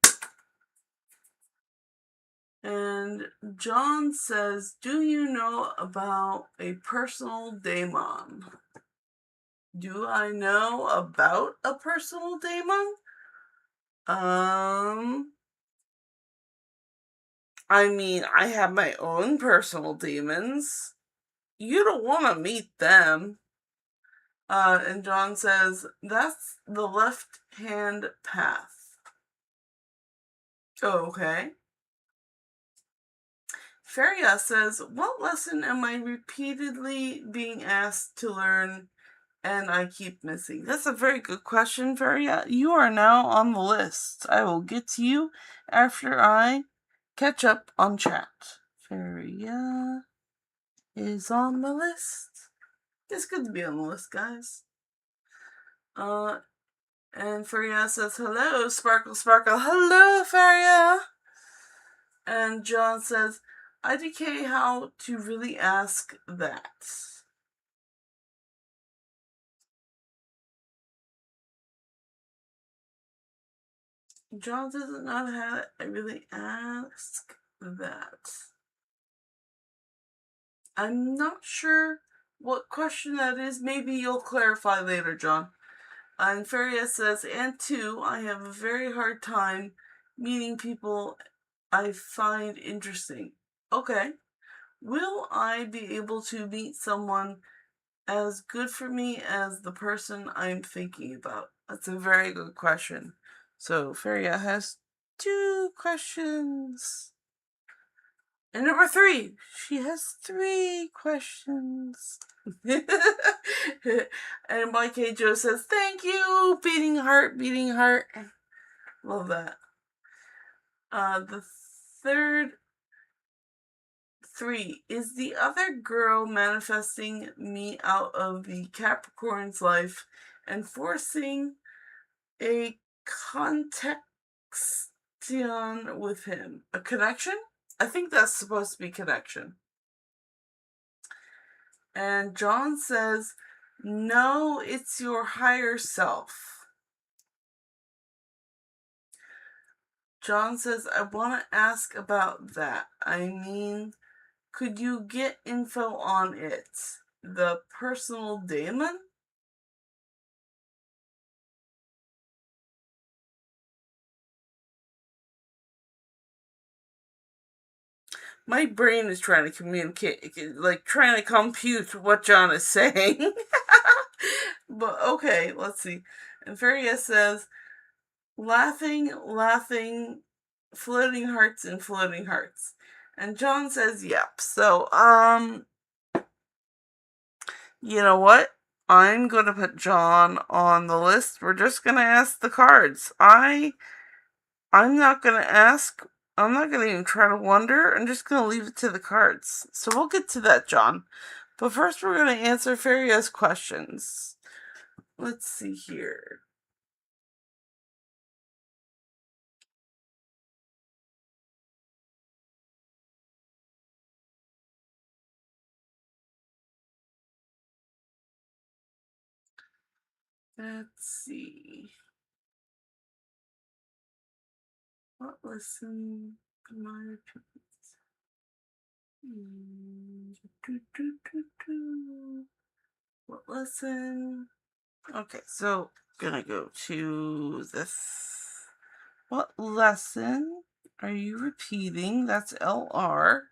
And John says, do you know about a personal daemon? Do I know about a personal daemon? I mean, I have my own personal demons. You don't want to meet them. And John says, that's the left-hand path. Okay. Feria says, what lesson am I repeatedly being asked to learn and I keep missing? That's a very good question, Feria. You are now on the list. I will get to you after I catch up on chat. Feria is on the list. It's good to be on the list, guys. And Feria says, hello, Sparkle Sparkle. Hello, Feria. And John says, IDK, how to really ask that. John doesn't know how to really ask that. I'm not sure what question that is. Maybe you'll clarify later, John. And Feria says, and two, I have a very hard time meeting people I find interesting. Okay. Will I be able to meet someone as good for me as the person I'm thinking about? That's a very good question. So Feria has 2 questions. And number 3, she has 3 questions. And YK Joe says, thank you! Beating heart, beating heart. Love that. The third 3, is the other girl manifesting me out of the Capricorn's life and forcing a connection with him? A connection? I think that's supposed to be connection. And John says, no, it's your higher self. John says, I want to ask about that. I mean, could you get info on it? The personal daemon? My brain is trying to communicate, like trying to compute what John is saying. But okay, let's see. And Feria says, laughing, floating hearts and floating hearts. And John says, yep. So, You know what? I'm going to put John on the list. We're just going to ask the cards. I'm not going to ask. I'm not going to even try to wonder. I'm just going to leave it to the cards. So we'll get to that, John. But first, we're going to answer Faria's questions. Let's see here. Let's see. What lesson am I repeating? What lesson? Okay, so gonna go to this. What lesson are you repeating? That's LR.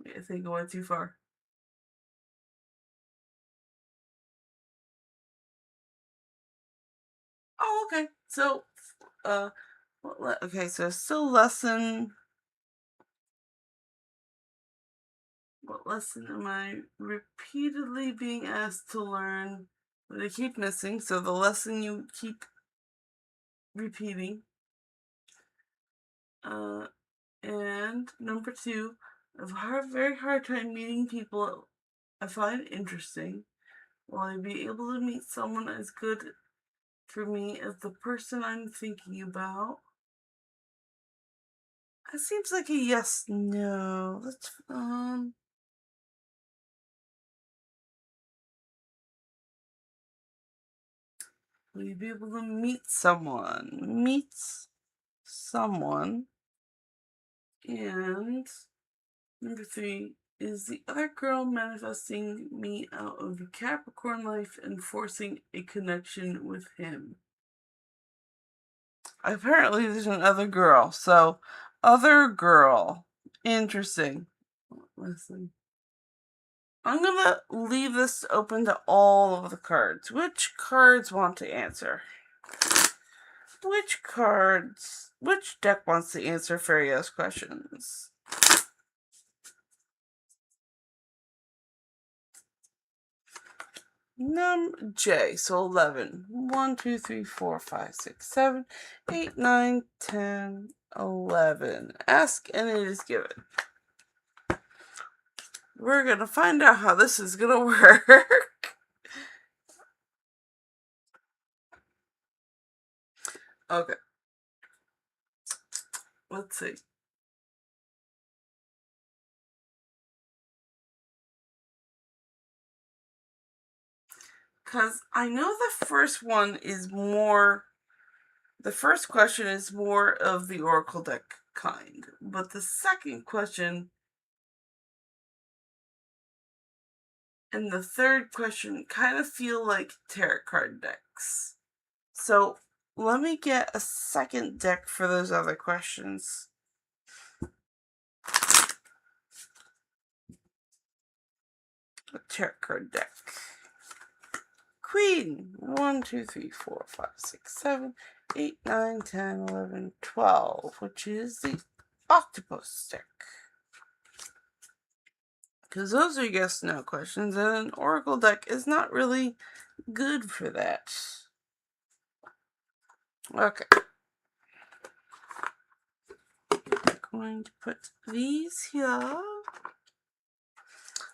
I think I went too far. Oh, okay. So, okay, so still lesson. What lesson am I repeatedly being asked to learn? But I keep missing, so the lesson you keep repeating. And number 2, I've had a very hard time meeting people I find interesting. Will I be able to meet someone as good for me as the person I'm thinking about? That seems like a yes, no. Let's, will you be able to meet someone? Meet someone. And number 3, is the other girl manifesting me out of the Capricorn life and forcing a connection with him? Apparently there's another girl, so other girl. Interesting. Listen. I'm gonna leave this open to all of the cards. Which cards want to answer? Which deck wants to answer Faria's questions? Number J, so 11. 1, 2, 3, 4, 5, 6, 7, 8, 9, 10, 11. Ask and it is given. We're gonna find out how this is gonna work. Okay. Let's see. Because I know the first one is more. The first question is more of the Oracle deck kind, but the second question and the third question kind of feel like tarot card decks. So let me get a second deck for those other questions. A tarot card deck. Queen. 1, 2, 3, 4, 5, 6, 7, 8, 9, 10, 11, 12, which is the octopus deck. Because those are yes no questions, and an oracle deck is not really good for that. Okay. I'm going to put these here.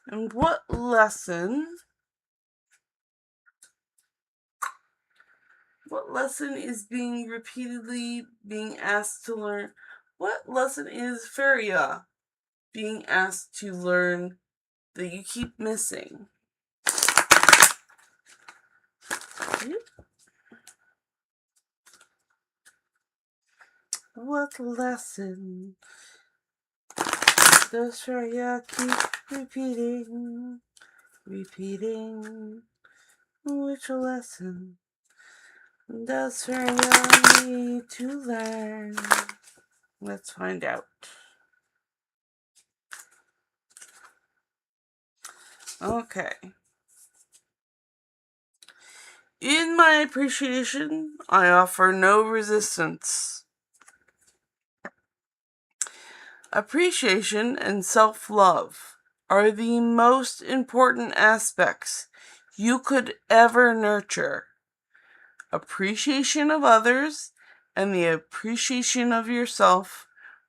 And what lesson is being repeatedly being asked to learn? What lesson is Faria being asked to learn that you keep missing? What lesson does Faria keep repeating? Which lesson does Faria need to learn? Let's find out. Okay. In my appreciation, I offer no resistance. Appreciation and self-love are the most important aspects you could ever nurture. Appreciation of others and the appreciation of yourself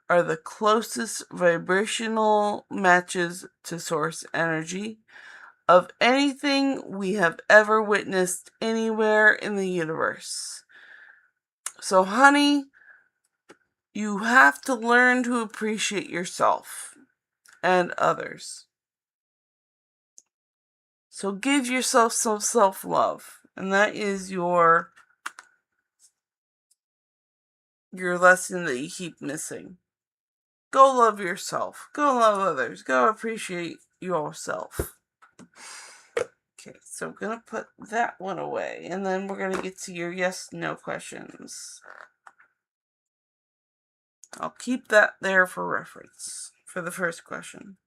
are the closest vibrational matches to source energy of anything we have ever witnessed anywhere in the universe. So, honey, you have to learn to appreciate yourself and others. So give yourself some self-love. And that is your lesson that you keep missing. Go love yourself. Go love others. Go appreciate yourself. Okay, so I'm going to put that one away. And then we're going to get to your yes-no questions. I'll keep that there for reference for the first question.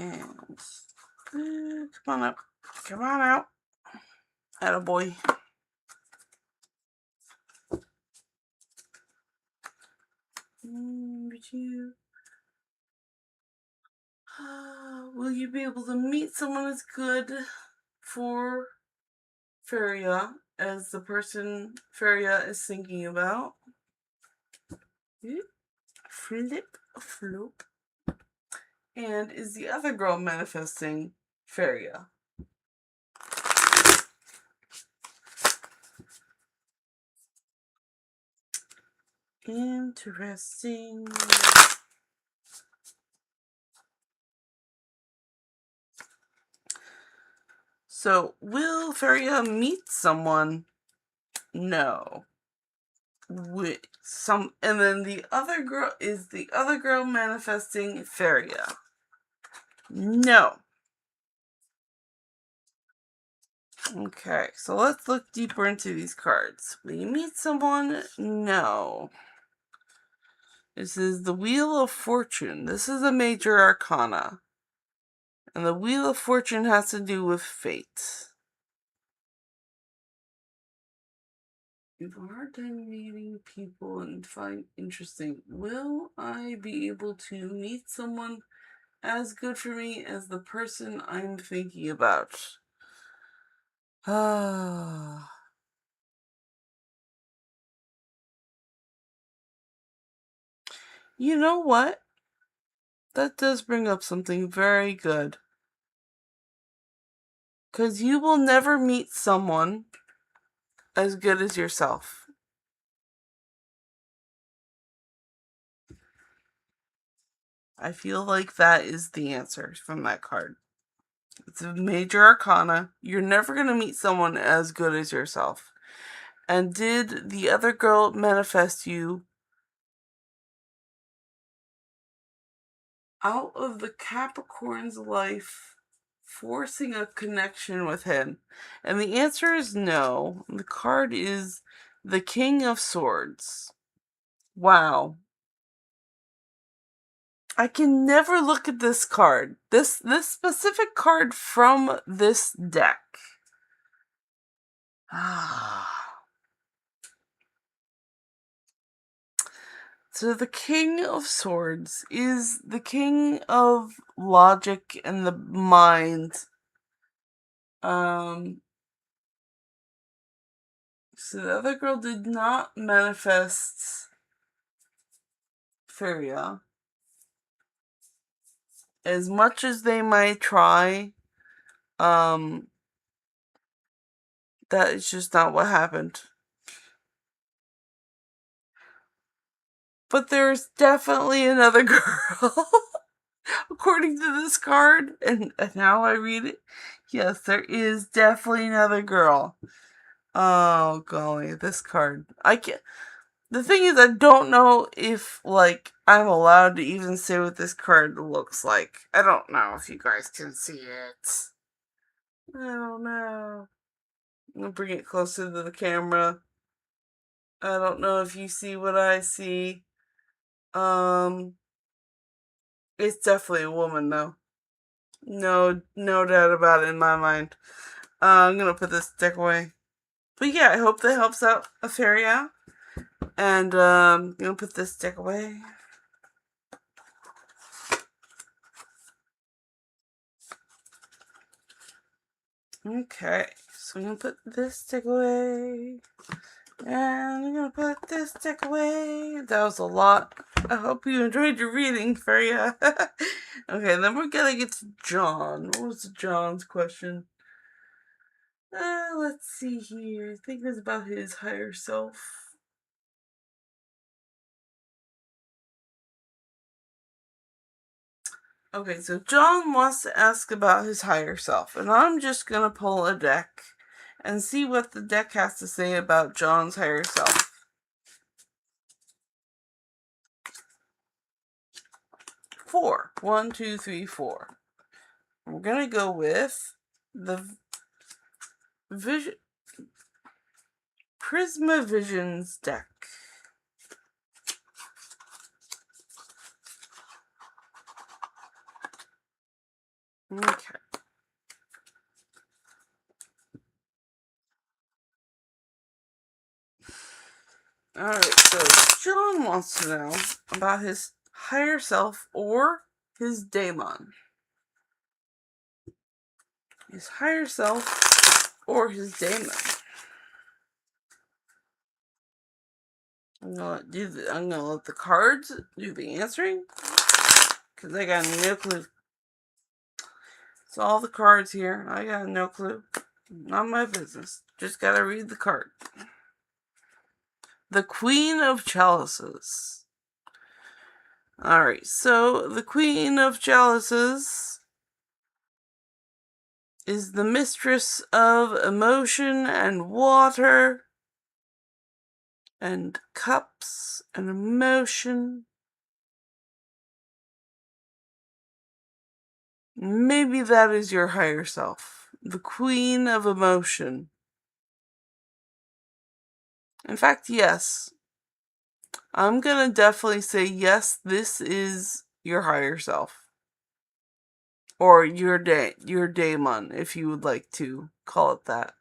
And come on up. Come on out. Attaboy. Will you be able to meet someone as good for Feria as the person Feria is thinking about? Flip, floop. And is the other girl manifesting Feria? Interesting. So, will Feria meet someone? No. And then the other girl manifesting Feria? No. Okay, so let's look deeper into these cards. Will you meet someone? No. This is the Wheel of Fortune. This is a major arcana. And the Wheel of Fortune has to do with fate. You have a hard time meeting people and find interesting. Will I be able to meet someone as good for me as the person I'm thinking about? You know what? That does bring up something very good. Because you will never meet someone as good as yourself. I feel like that is the answer from that card. It's a major arcana. You're never going to meet someone as good as yourself. And did the other girl manifest you out of the Capricorn's life, forcing a connection with him? And the answer is no. The card is the King of Swords. Wow. I can never look at this card. This specific card from this deck. So the King of Swords is the king of logic and the mind. So the other girl did not manifest Feria. As much as they might try, that is just not what happened. But there's definitely another girl. According to this card, and now I read it, yes, there is definitely another girl. Oh, golly, this card. I can't. The thing is, I don't know if, I'm allowed to even say what this card looks like. I don't know if you guys can see it. I don't know. I'm gonna bring it closer to the camera. I don't know if you see what I see. It's definitely a woman, though. No doubt about it in my mind. I'm gonna put this deck away. But yeah, I hope that helps out Feria. And I'm gonna put this deck away. Okay, so I'm gonna put this deck away. And I'm gonna put this deck away. That was a lot. I hope you enjoyed your reading, Freya. Okay, then we're gonna get to John. What was John's question? Let's see here. I think it was about his higher self. Okay, so John wants to ask about his higher self, and I'm just gonna pull a deck and see what the deck has to say about John's higher self. Four. 1, 2, 3, 4. We're gonna go with the Prisma Visions deck. Okay. Alright, so John wants to know about his higher self or his daemon. His higher self or his daemon. I'm gonna let the cards do the answering, because I got no clue. So all the cards here, I got no clue. Not my business. Just gotta read the card. The Queen of Chalices. Alright, so the Queen of Chalices is the mistress of emotion and water and cups and emotion. Maybe that is your higher self. The Queen of Emotion. In fact, yes. I'm gonna definitely say yes, this is your higher self. Or your daemon, if you would like to call it that.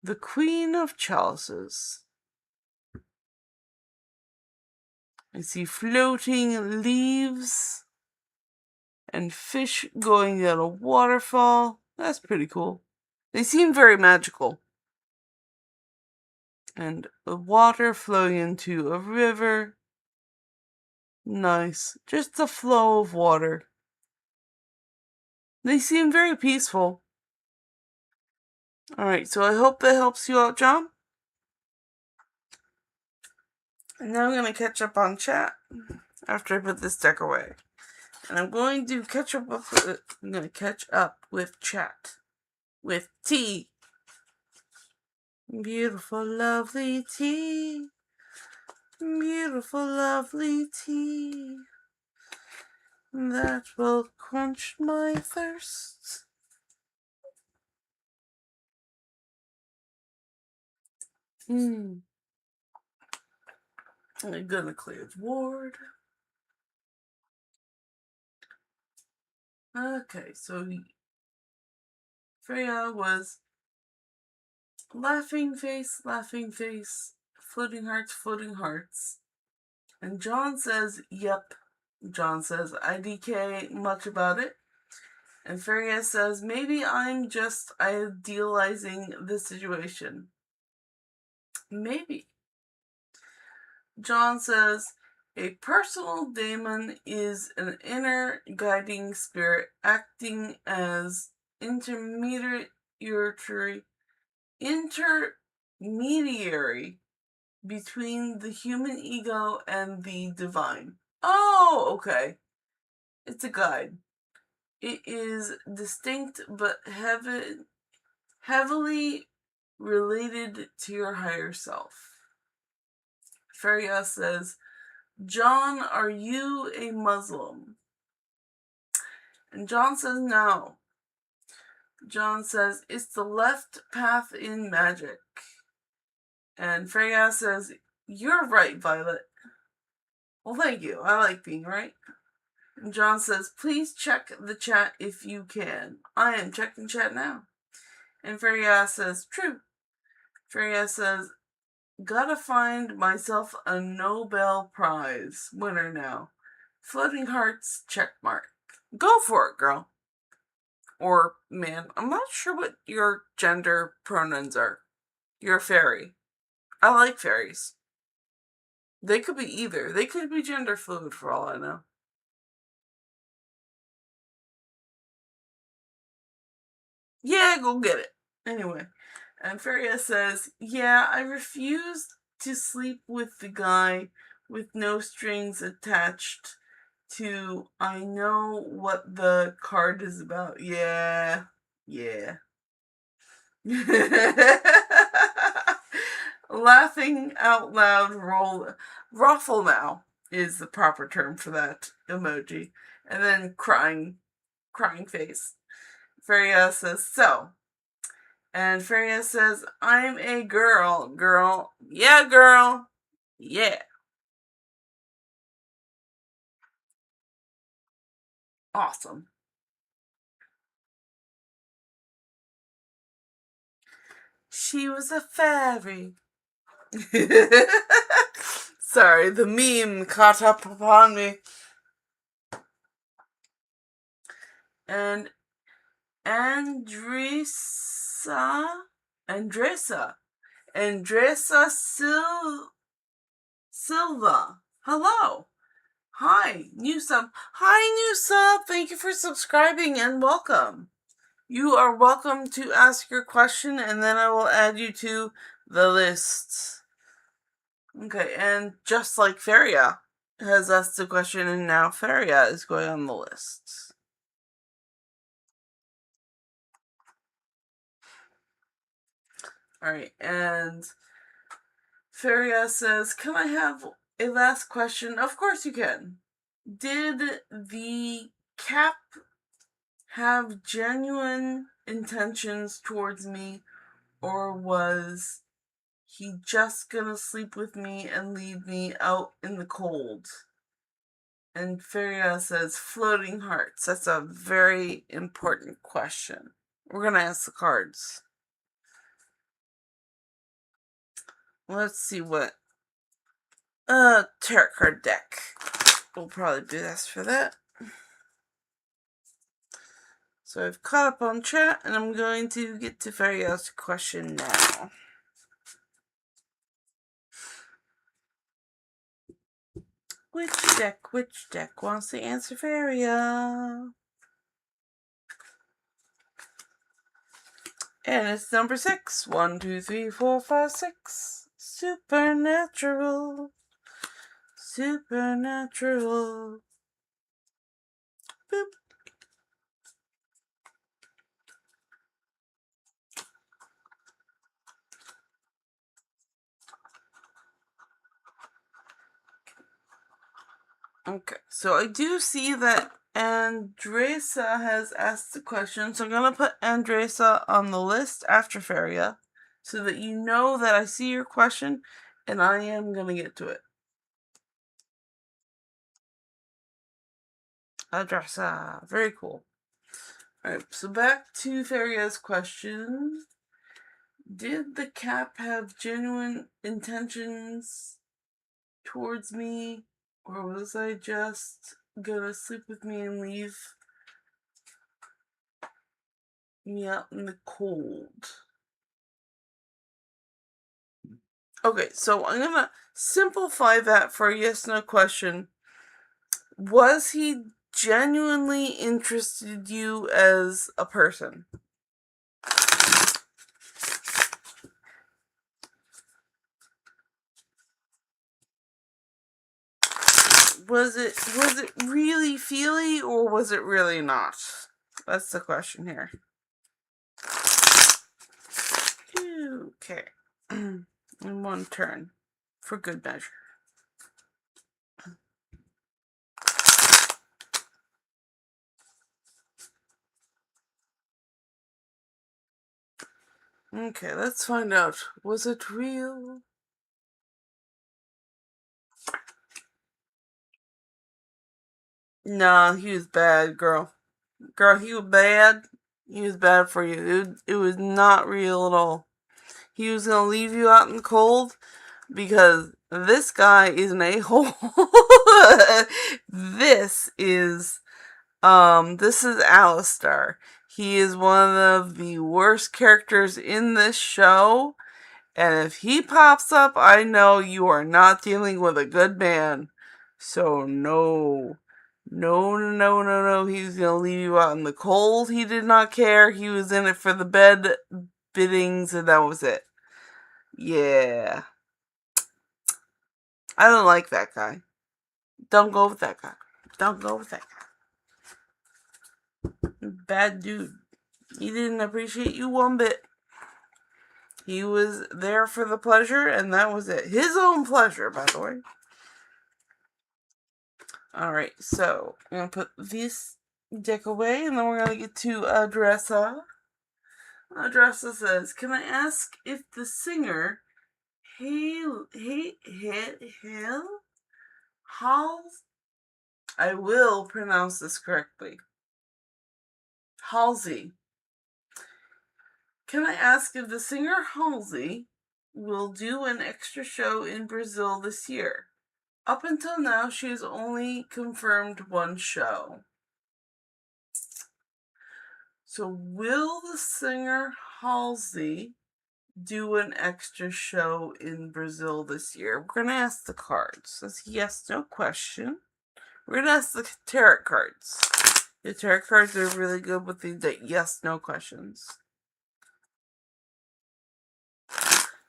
The Queen of Chalices. I see floating leaves and fish going down a waterfall. That's pretty cool. They seem very magical. And the water flowing into a river. Nice. Just the flow of water. They seem very peaceful. Alright, so I hope that helps you out, John. And now I'm going to catch up on chat after I put this deck away. And I'm going to catch up with chat. With tea. Beautiful, lovely tea. Beautiful, lovely tea. That will quench my thirst. I'm gonna clear the ward. Okay, so Freya was laughing face, floating hearts. And John says, yep. John says, IDK much about it. And Freya says, maybe I'm just idealizing the situation. Maybe. John says, a personal daemon is an inner guiding spirit acting as intermediary between the human ego and the divine. Oh, okay. It's a guide. It is distinct but heavily related to your higher self. Freya says, John, are you a Muslim? And John says no. John says, it's the left path in magic. And Freya says, you're right, Violet. Well, thank you. I like being right. And John says, please check the chat if you can. I am checking chat now. And Freya says, true. Freya says, Gotta find myself a Nobel Prize winner now. Floating hearts, check mark. Go for it, girl. Or man, I'm not sure what your gender pronouns are. You're a fairy. I like fairies. They could be either. They could be gender fluid for all I know. Yeah, go get it. Anyway, and Feria says, yeah, I refused to sleep with the guy with no strings attached to I know what the card is about. Yeah. Yeah. Laughing out loud ruffle now is the proper term for that emoji. And then crying face. Feria says, so. And Feria says, I'm a girl. Girl. Yeah, girl. Yeah. Awesome. She was a fairy. Sorry, the meme caught up upon me. And Andressa Silva. Hello. Hi, new sub. Hi, new sub. Thank you for subscribing and welcome. You are welcome to ask your question and then I will add you to the list. Okay, and just like Feria has asked a question and now Feria is going on the list. Alright, and Feria says, can I have a last question? Of course you can. Did the cap have genuine intentions towards me, or was he just gonna sleep with me and leave me out in the cold? And Feria says, floating hearts. That's a very important question. We're gonna ask the cards. Let's see what tarot card deck. We'll probably do this for that. So I've caught up on chat and I'm going to get to Feria's question now. Which deck wants to answer Feria? And it's number 6. 1, 2, 3, 4, 5, 6. Supernatural. Boop. Okay, so I do see that Andressa has asked the question, so I'm going to put Andressa on the list after Feria, so that you know that I see your question, and I am going to get to it. Andressa, very cool. Alright, so back to Feria's question. Did the cap have genuine intentions towards me, or was I just gonna sleep with me and leave me out in the cold? Okay, so I'm gonna simplify that for a yes-no question. Was he genuinely interested you as a person? Was it really feely or was it really not? That's the question here. Okay. In one turn. For good measure. Okay, let's find out. Was it real? Nah, he was bad, girl. Girl, he was bad. He was bad for you. It was not real at all. He was gonna leave you out in the cold. because this guy is an a-hole. This is Alistair. He is one of the worst characters in this show, and if he pops up, I know you are not dealing with a good man. So no. No. He's gonna leave you out in the cold. He did not care. He was in it for the bed biddings, and that was it. Yeah. I don't like that guy. Don't go with that guy. Don't go with that guy. Bad dude. He didn't appreciate you one bit. He was there for the pleasure, and that was it. His own pleasure, by the way. Alright, so I'm going to put this deck away, and then we're going to get to Adressa. Adressa says, can I ask if the singer Hals? I will pronounce this correctly. Halsey. Can I ask if the singer Halsey will do an extra show in Brazil this year? Up until now, she has only confirmed one show. So will the singer Halsey do an extra show in Brazil this year? We're going to ask the cards. That's yes, no question. We're going to ask the tarot cards. The tarot cards are really good with the yes, no questions.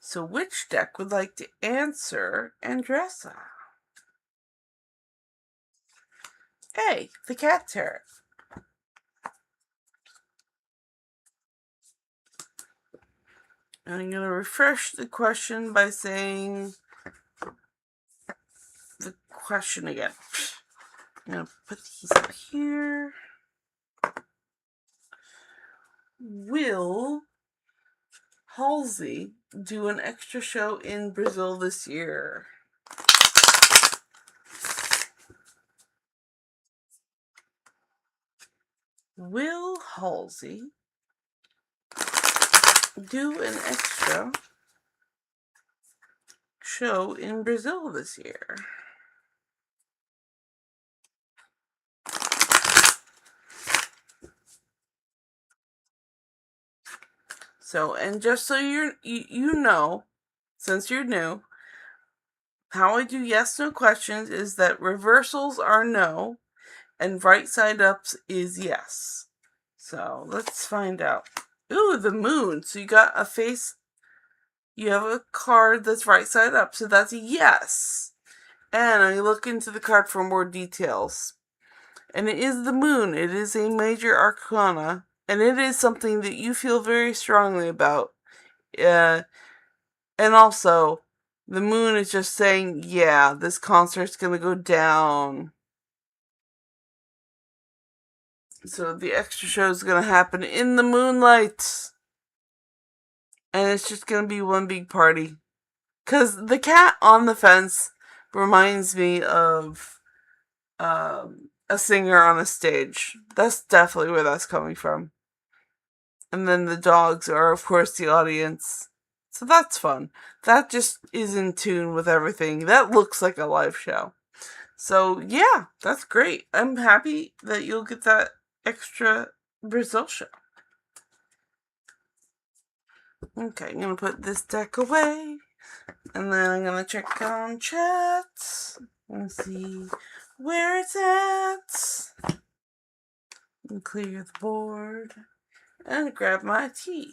So which deck would like to answer Andressa? A, the cat tarot. And I'm going to refresh the question by saying the question again. I'm going to put these up here. Will Halsey do an extra show in Brazil this year? Will Halsey do an extra show in Brazil this year? So, and just so you know, since you're new, how I do yes no questions is that reversals are no and right side ups is yes. So let's find out. Ooh, the moon. So you got a face. You have a card that's right side up. So that's a yes. And I look into the card for more details. And it is the moon. It is a major arcana. And it is something that you feel very strongly about. And also, the moon is just saying, yeah, this concert's gonna go down. So the extra show is gonna happen in the moonlight. And it's just gonna be one big party. Because the cat on the fence reminds me of a singer on a stage. That's definitely where that's coming from. And then the dogs are, of course, the audience. So that's fun. That just is in tune with everything. That looks like a live show. So, yeah, that's great. I'm happy that you'll get that extra Brazil show. Okay, I'm going to put this deck away. And then I'm going to check on chat and see where it's at. And clear the board. And grab my tea.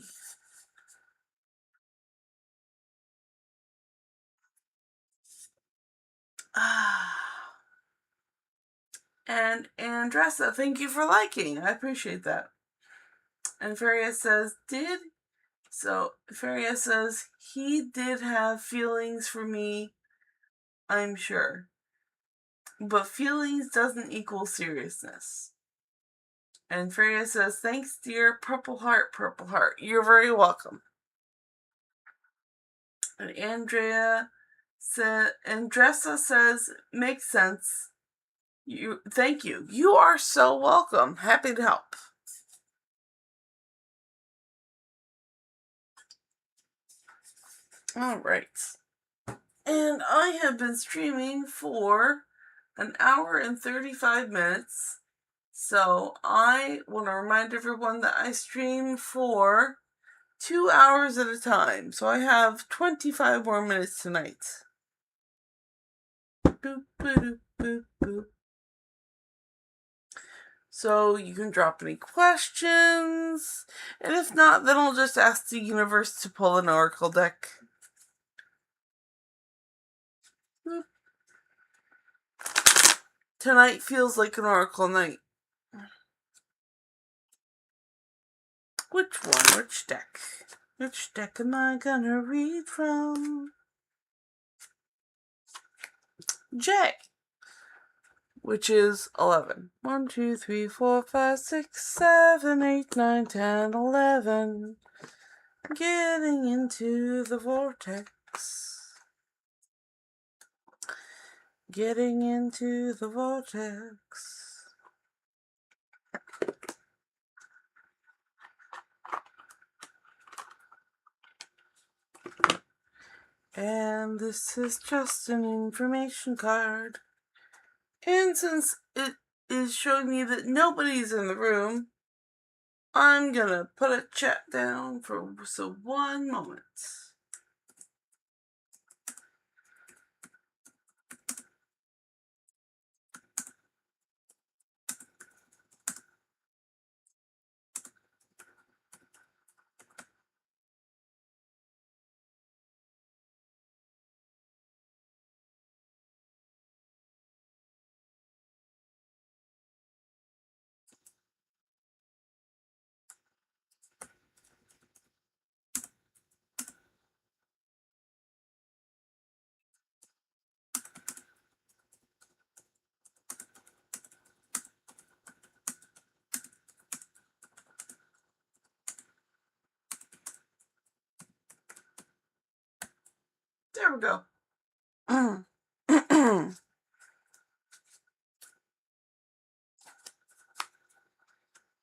And Andressa, thank you for liking. I appreciate that. And Feria says, Feria says, he did have feelings for me, I'm sure. But feelings doesn't equal seriousness. And Feria says, thanks, dear. Purple heart, purple heart. You're very welcome. And Andressa says, makes sense. Thank you. You are so welcome. Happy to help. All right. And I have been streaming for an hour and 35 minutes. So I want to remind everyone that I stream for 2 hours at a time. So I have 25 more minutes tonight. Boop, boop, boop, boop. So you can drop any questions. And if not, then I'll just ask the universe to pull an oracle deck. Boop. Tonight feels like an oracle night. Which one? Which deck? Which deck am I gonna read from? J, which is 11. 1, 2, 3, 4, 5, 6, 7, 8, 9, 10, 11. Getting into the vortex. Getting into the vortex. And this is just an information card. And since it is showing me that nobody's in the room, I'm gonna put a chat down for 1 moment. There we go.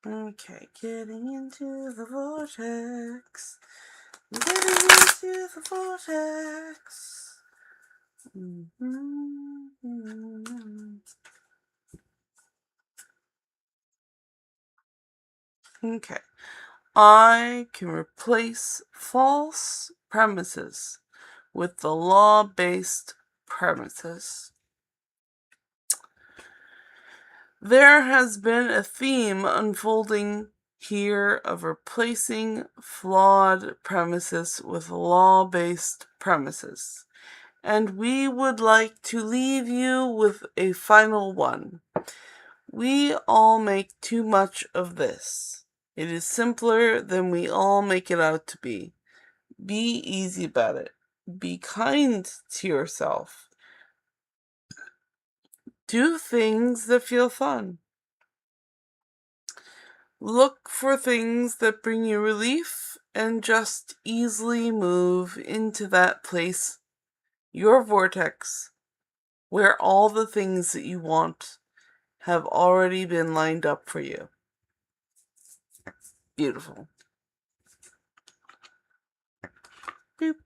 Okay, getting into the vortex. Getting into the vortex. Okay. I can replace false premises with the law-based premises. There has been a theme unfolding here of replacing flawed premises with law-based premises. And we would like to leave you with a final one. We all make too much of this. It is simpler than we all make it out to be. Be easy about it. Be kind to yourself. Do things that feel fun. Look for things that bring you relief and just easily move into that place, your vortex, where all the things that you want have already been lined up for you. Beautiful. Boop.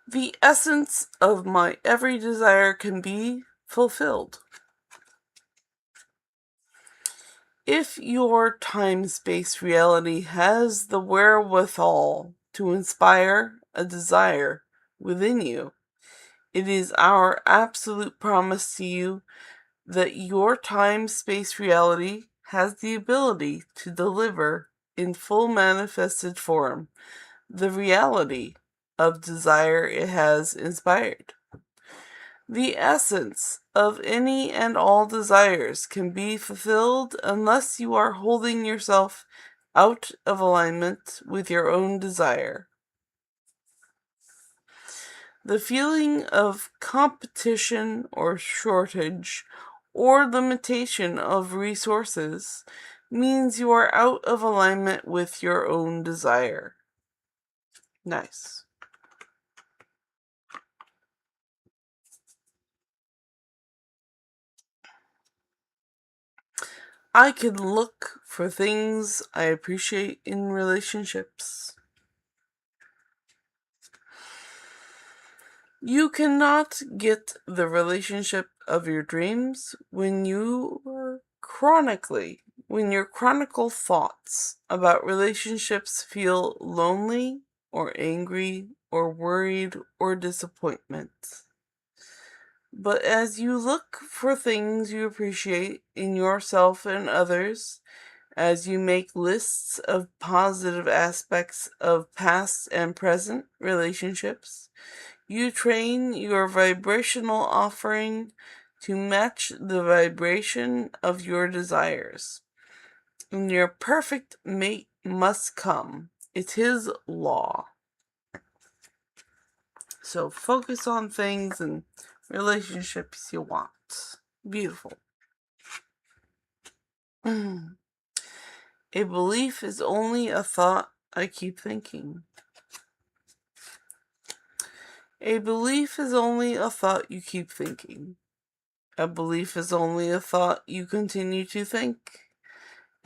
The essence of my every desire can be fulfilled. If your time-space reality has the wherewithal to inspire a desire within you, it is our absolute promise to you that your time-space reality has the ability to deliver in full manifested form the reality of desire it has inspired. The essence of any and all desires can be fulfilled unless you are holding yourself out of alignment with your own desire. The feeling of competition or shortage or limitation of resources means you are out of alignment with your own desire. Nice. I can look for things I appreciate in relationships. You cannot get the relationship of your dreams when your chronicle thoughts about relationships feel lonely or angry or worried or disappointment. But as you look for things you appreciate in yourself and others, as you make lists of positive aspects of past and present relationships, you train your vibrational offering to match the vibration of your desires. And your perfect mate must come. It's his law. So focus on things and relationships you want. Beautiful. A belief is only a thought I keep thinking. A belief is only a thought you keep thinking. A belief is only a thought you continue to think.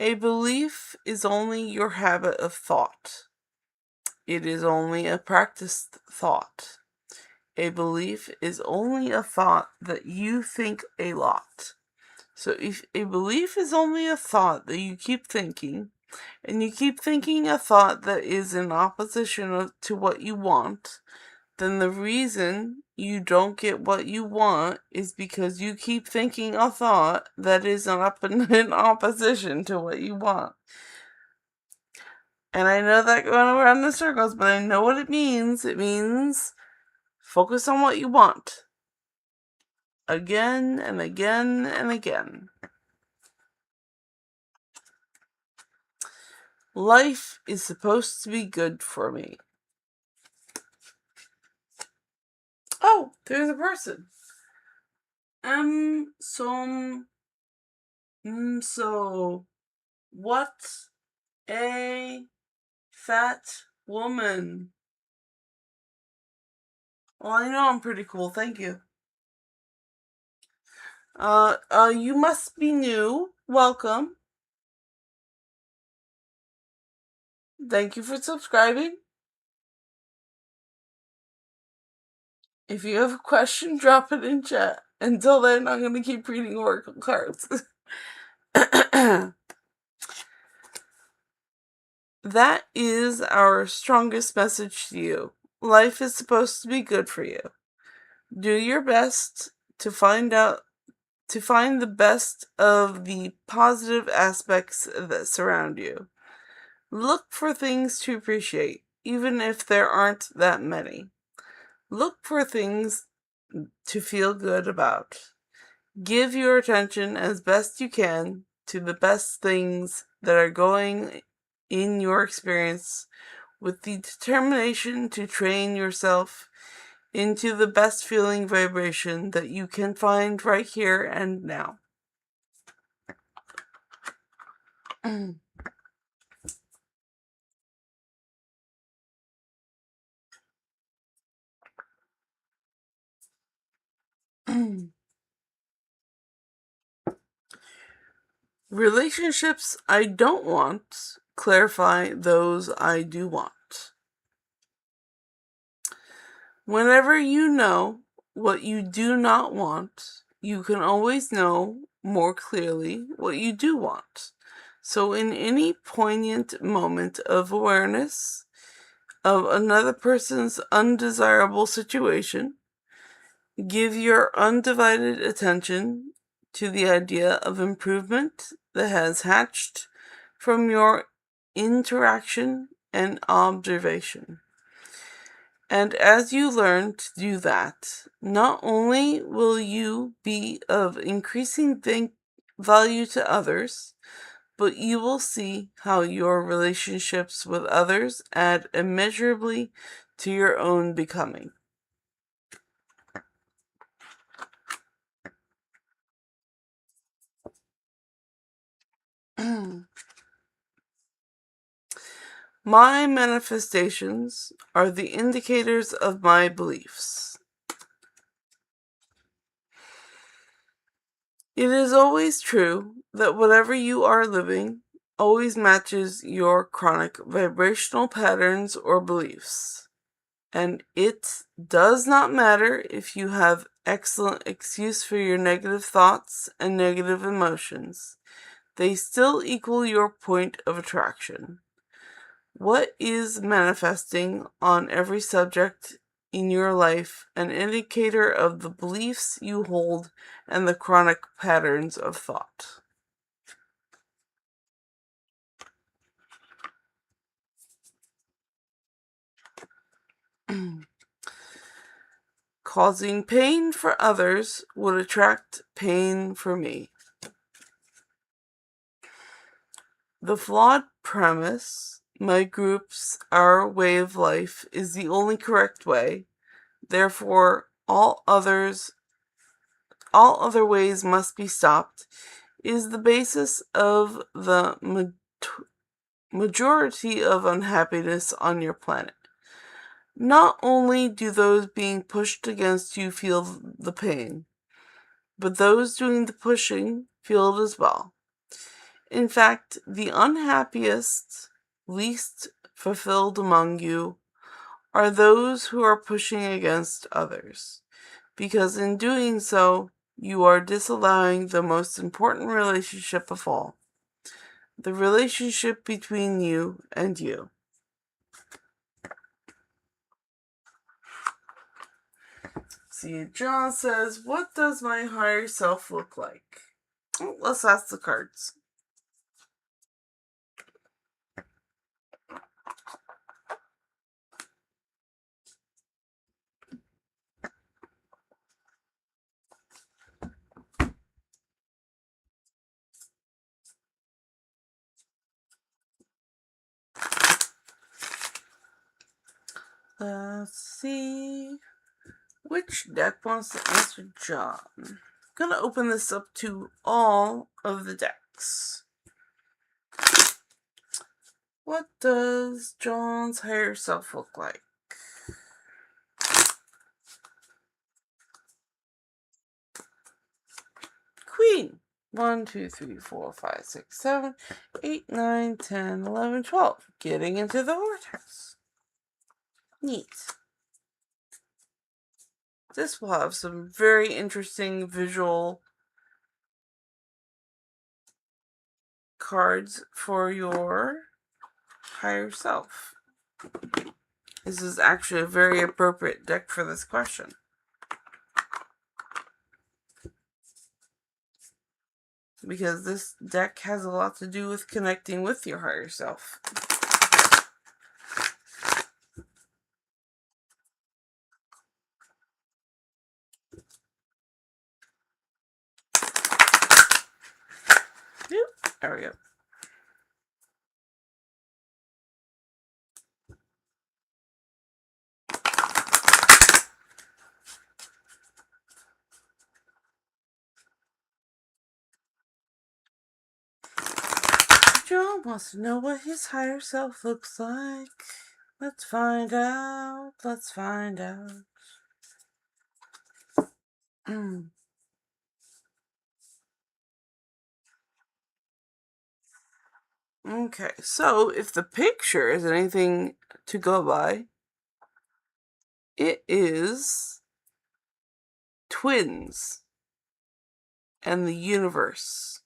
A belief is only your habit of thought. It is only a practiced thought. A belief is only a thought that you think a lot. So if a belief is only a thought that you keep thinking, and you keep thinking a thought that is in opposition to what you want, then the reason you don't get what you want is because you keep thinking a thought that is in opposition to what you want. And I know that going around in circles, but I know what it means. It means focus on what you want. Again and again and again. Life is supposed to be good for me. Oh, there's a person. So, what a fat woman. Well, I know I'm pretty cool, thank you. You must be new. Welcome. Thank you for subscribing. If you have a question, drop it in chat. Until then, I'm going to keep reading oracle cards. That is our strongest message to you. Life is supposed to be good for you. Do your best to find the best of the positive aspects that surround you. Look for things to appreciate, even if there aren't that many. Look for things to feel good about. Give your attention as best you can to the best things that are going in your experience with the determination to train yourself into the best feeling vibration that you can find right here and now. Relationships I don't want clarify those I do want. Whenever you know what you do not want, you can always know more clearly what you do want. So in any poignant moment of awareness of another person's undesirable situation, give your undivided attention to the idea of improvement that has hatched from your interaction and observation. And as you learn to do that, not only will you be of increasing value to others, but you will see how your relationships with others add immeasurably to your own becoming. My manifestations are the indicators of my beliefs. It is always true that whatever you are living always matches your chronic vibrational patterns or beliefs. And it does not matter if you have excellent excuse for your negative thoughts and negative emotions. They still equal your point of attraction. What is manifesting on every subject in your life an indicator of the beliefs you hold and the chronic patterns of thought? Causing pain for others would attract pain for me. The flawed premise, my group's, our way of life, is the only correct way, therefore all other ways must be stopped, is the basis of the majority of unhappiness on your planet. Not only do those being pushed against you feel the pain, but those doing the pushing feel it as well. In fact, the unhappiest, least fulfilled among you are those who are pushing against others, because in doing so, you are disallowing the most important relationship of all, the relationship between you and you. See, John says, what does my higher self look like? Let's ask the cards. Let's see. Which deck wants to answer John? I'm gonna open this up to all of the decks. What does John's higher self look like? Queen. 1, 2, 3, 4, 5, 6, 7, 8, 9, 10, 11, 12. Getting into the vortex. Neat. This will have some very interesting visual cards for your higher self. This is actually a very appropriate deck for this question. Because this deck has a lot to do with connecting with your higher self. Yep, there we go. John wants to know what his higher self looks like. Let's find out. Let's find out. Okay, so if the picture is anything to go by, it is twins and the universe,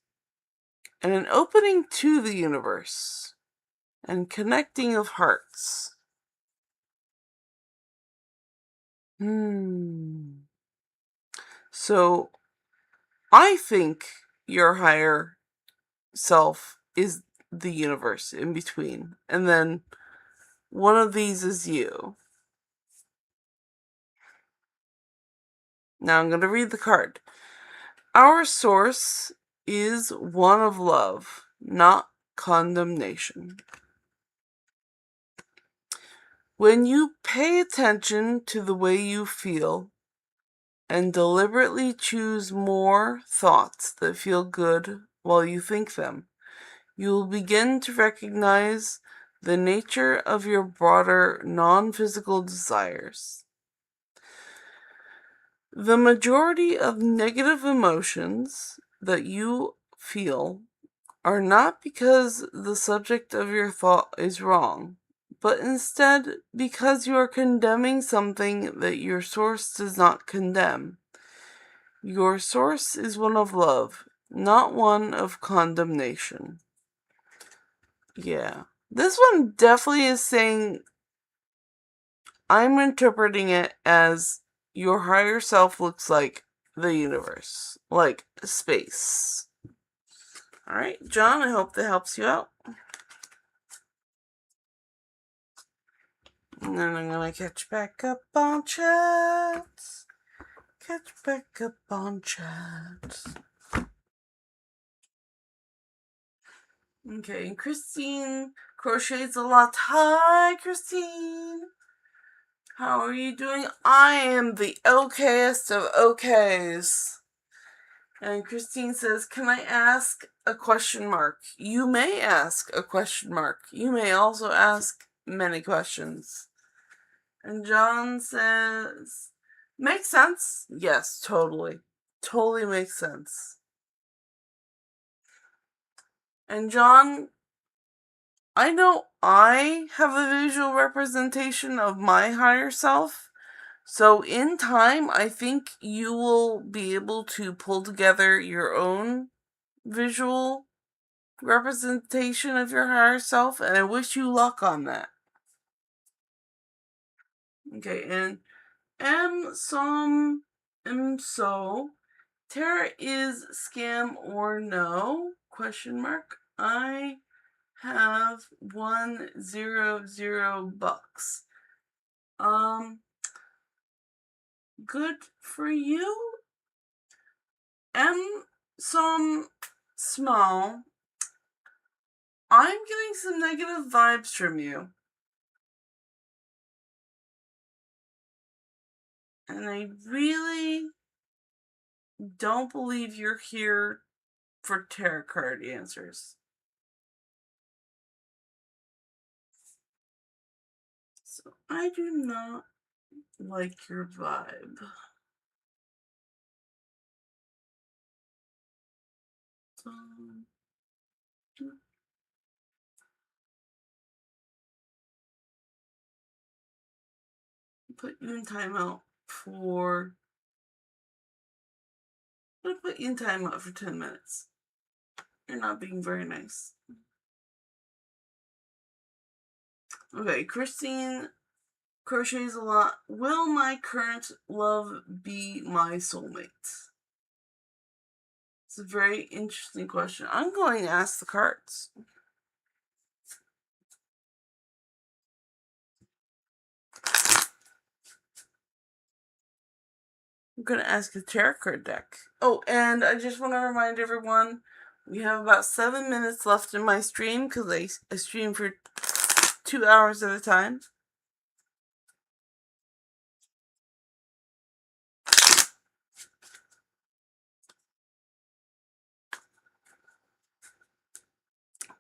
and an opening to the universe, and connecting of hearts. So, I think your higher self is the universe in between, and then one of these is you. Now I'm going to read the card. Our source is one of love, not condemnation. When you pay attention to the way you feel and deliberately choose more thoughts that feel good while you think them, you will begin to recognize the nature of your broader non-physical desires. The majority of negative emotions that you feel are not because the subject of your thought is wrong, but instead because you are condemning something that your source does not condemn. Your source is one of love, not one of condemnation. Yeah. This one definitely is saying, I'm interpreting it as your higher self looks like the universe, like space. Alright, John, I hope that helps you out. And then I'm gonna catch back up on chats. Catch back up on chats. Okay, and Christine crochets a lot. Hi, Christine. How are you doing? I am the okayest of okays. And Christine says, can I ask a question mark? You may ask a question mark. You may also ask many questions. And John says, makes sense? Yes, totally. Totally makes sense. And John, I know I have a visual representation of my higher self. So in time, I think you will be able to pull together your own visual representation of your higher self, and I wish you luck on that. Okay, and so Tara is scam or no? Question mark. I have $100. Good for you. Some small. I'm getting some negative vibes from you. And I really don't believe you're here for tarot card answers. So I do not like your vibe. Put you in timeout for... I'm gonna put you in timeout for 10 minutes. You're not being very nice. Okay, Christine crochets a lot. Will my current love be my soulmate? It's a very interesting question. I'm going to ask the cards. I'm going to ask a tarot card deck. Oh, and I just want to remind everyone, we have about 7 minutes left in my stream because I stream for 2 hours at a time.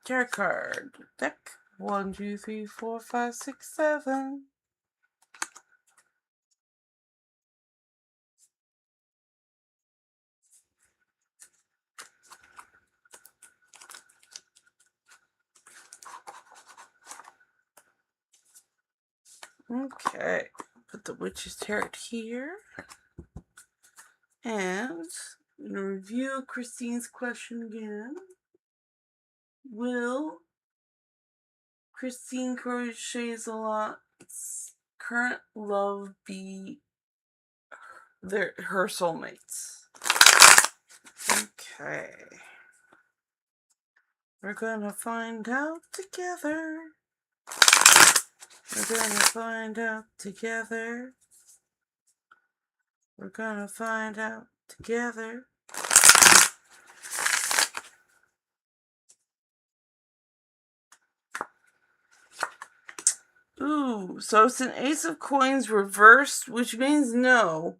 Tarot card deck. 1, 2, 3, 4, 5, 6, 7. Okay, put the Witch's Tarot here. And I'm going to review Christine's question again. Will Christine crochets a lot's current love be her soulmates? Okay. We're gonna find out together. We're gonna find out together. We're gonna find out together. Ooh, so it's an Ace of Coins reversed, which means no.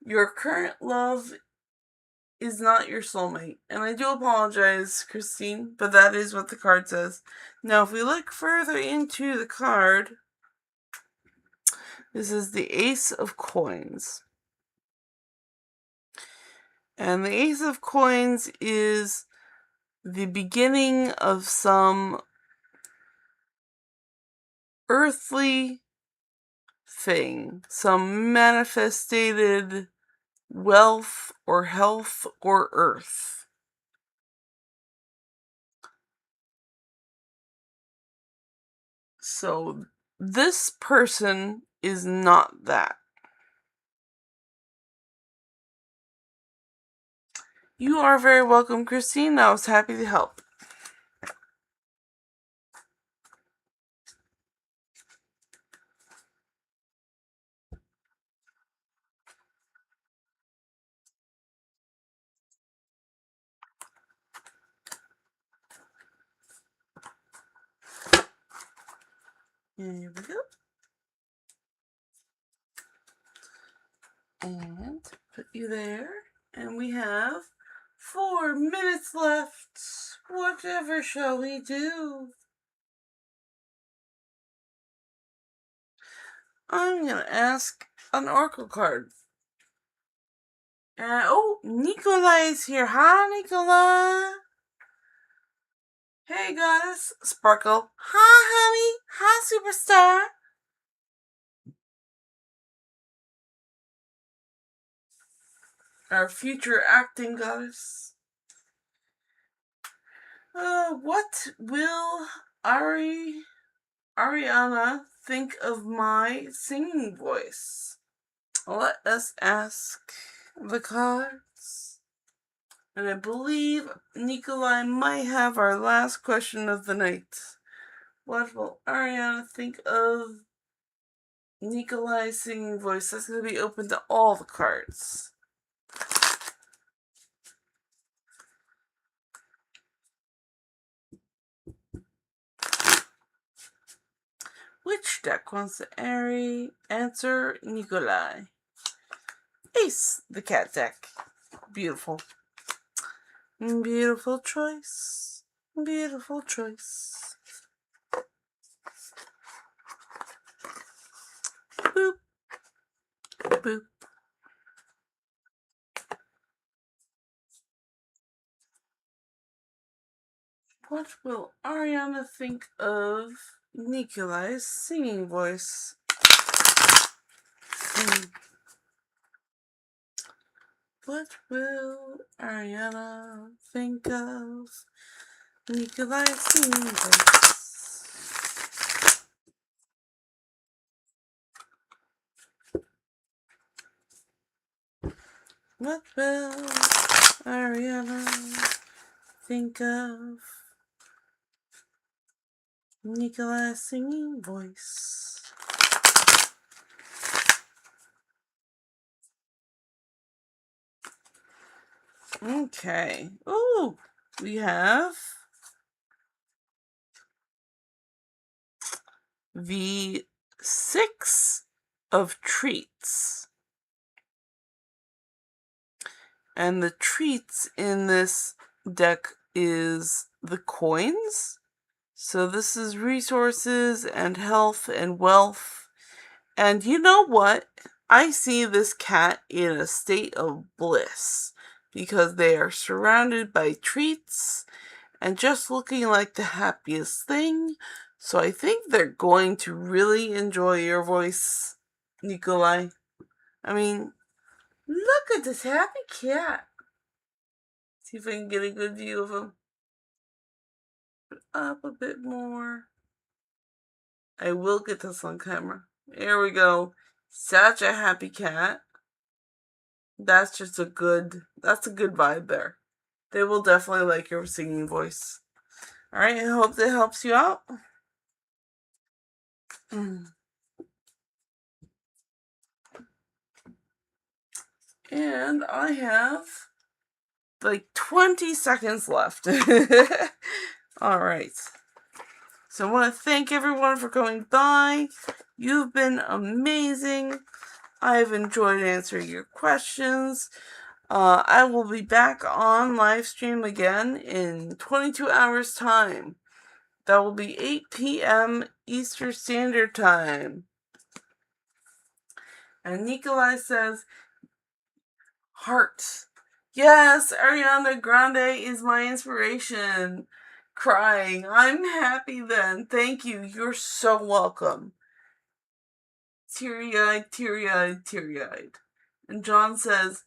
Your current love is not your soulmate. And I do apologize, Christine, but that is what the card says. Now, if we look further into the card, this is the Ace of Coins. And the Ace of Coins is the beginning of some earthly thing, some manifested wealth or health or earth. So this person is not that. You are very welcome, Christine. I was happy to help. Here we go. And put you there. And we have 4 minutes left. Whatever shall we do? I'm going to ask an oracle card. Oh, Nikolai is here. Hi, Nikolai. Hey, goddess. Sparkle. Hi, honey. Hi, superstar. Our future acting goddess. What will Ariana think of my singing voice? Let us ask the cards. And I believe Nikolai might have our last question of the night. What will Ariana think of Nikolai's singing voice? That's going to be open to all the cards. Which deck wants to answer Nikolai? Ace, the cat deck. Beautiful. Beautiful choice. Beautiful choice. Boop. Boop. What will Ariana think of Nikolai's singing voice? What will Ariana think of Nikolai's singing voice? What will Ariana think of Nikolai's singing voice? Okay. Ooh, we have the 6 of treats. And the treats in this deck is the coins. So this is resources and health and wealth. And you know what? I see this cat in a state of bliss because they are surrounded by treats and just looking like the happiest thing. So I think they're going to really enjoy your voice, Nikolai. I mean, look at this happy cat. See if I can get a good view of him. Put up a bit more. I will get this on camera. There we go. Such a happy cat. That's just that's a good vibe there. They will definitely like your singing voice. Alright, I hope that helps you out. And I have like 20 seconds left. Alright. So I want to thank everyone for coming by. You've been amazing. I've enjoyed answering your questions. I will be back on live stream again in 22 hours time. That will be 8 p.m. Eastern Standard Time. And Nikolai says, heart. Yes, Ariana Grande is my inspiration. Crying. I'm happy then. Thank you. You're so welcome. Teary eyed, teary eyed, teary eyed. And John says,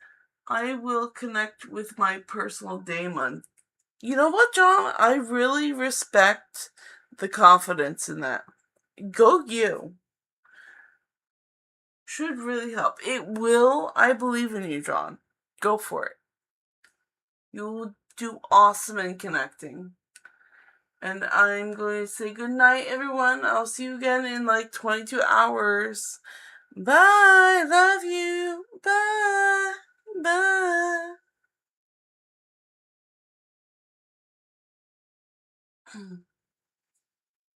I will connect with my personal daemon. You know what, John? I really respect the confidence in that. Go you. Should really help. It will. I believe in you, John. Go for it. You'll do awesome in connecting. And I'm going to say good night, everyone. I'll see you again in like 22 hours. Bye. Love you. Bye. Bye.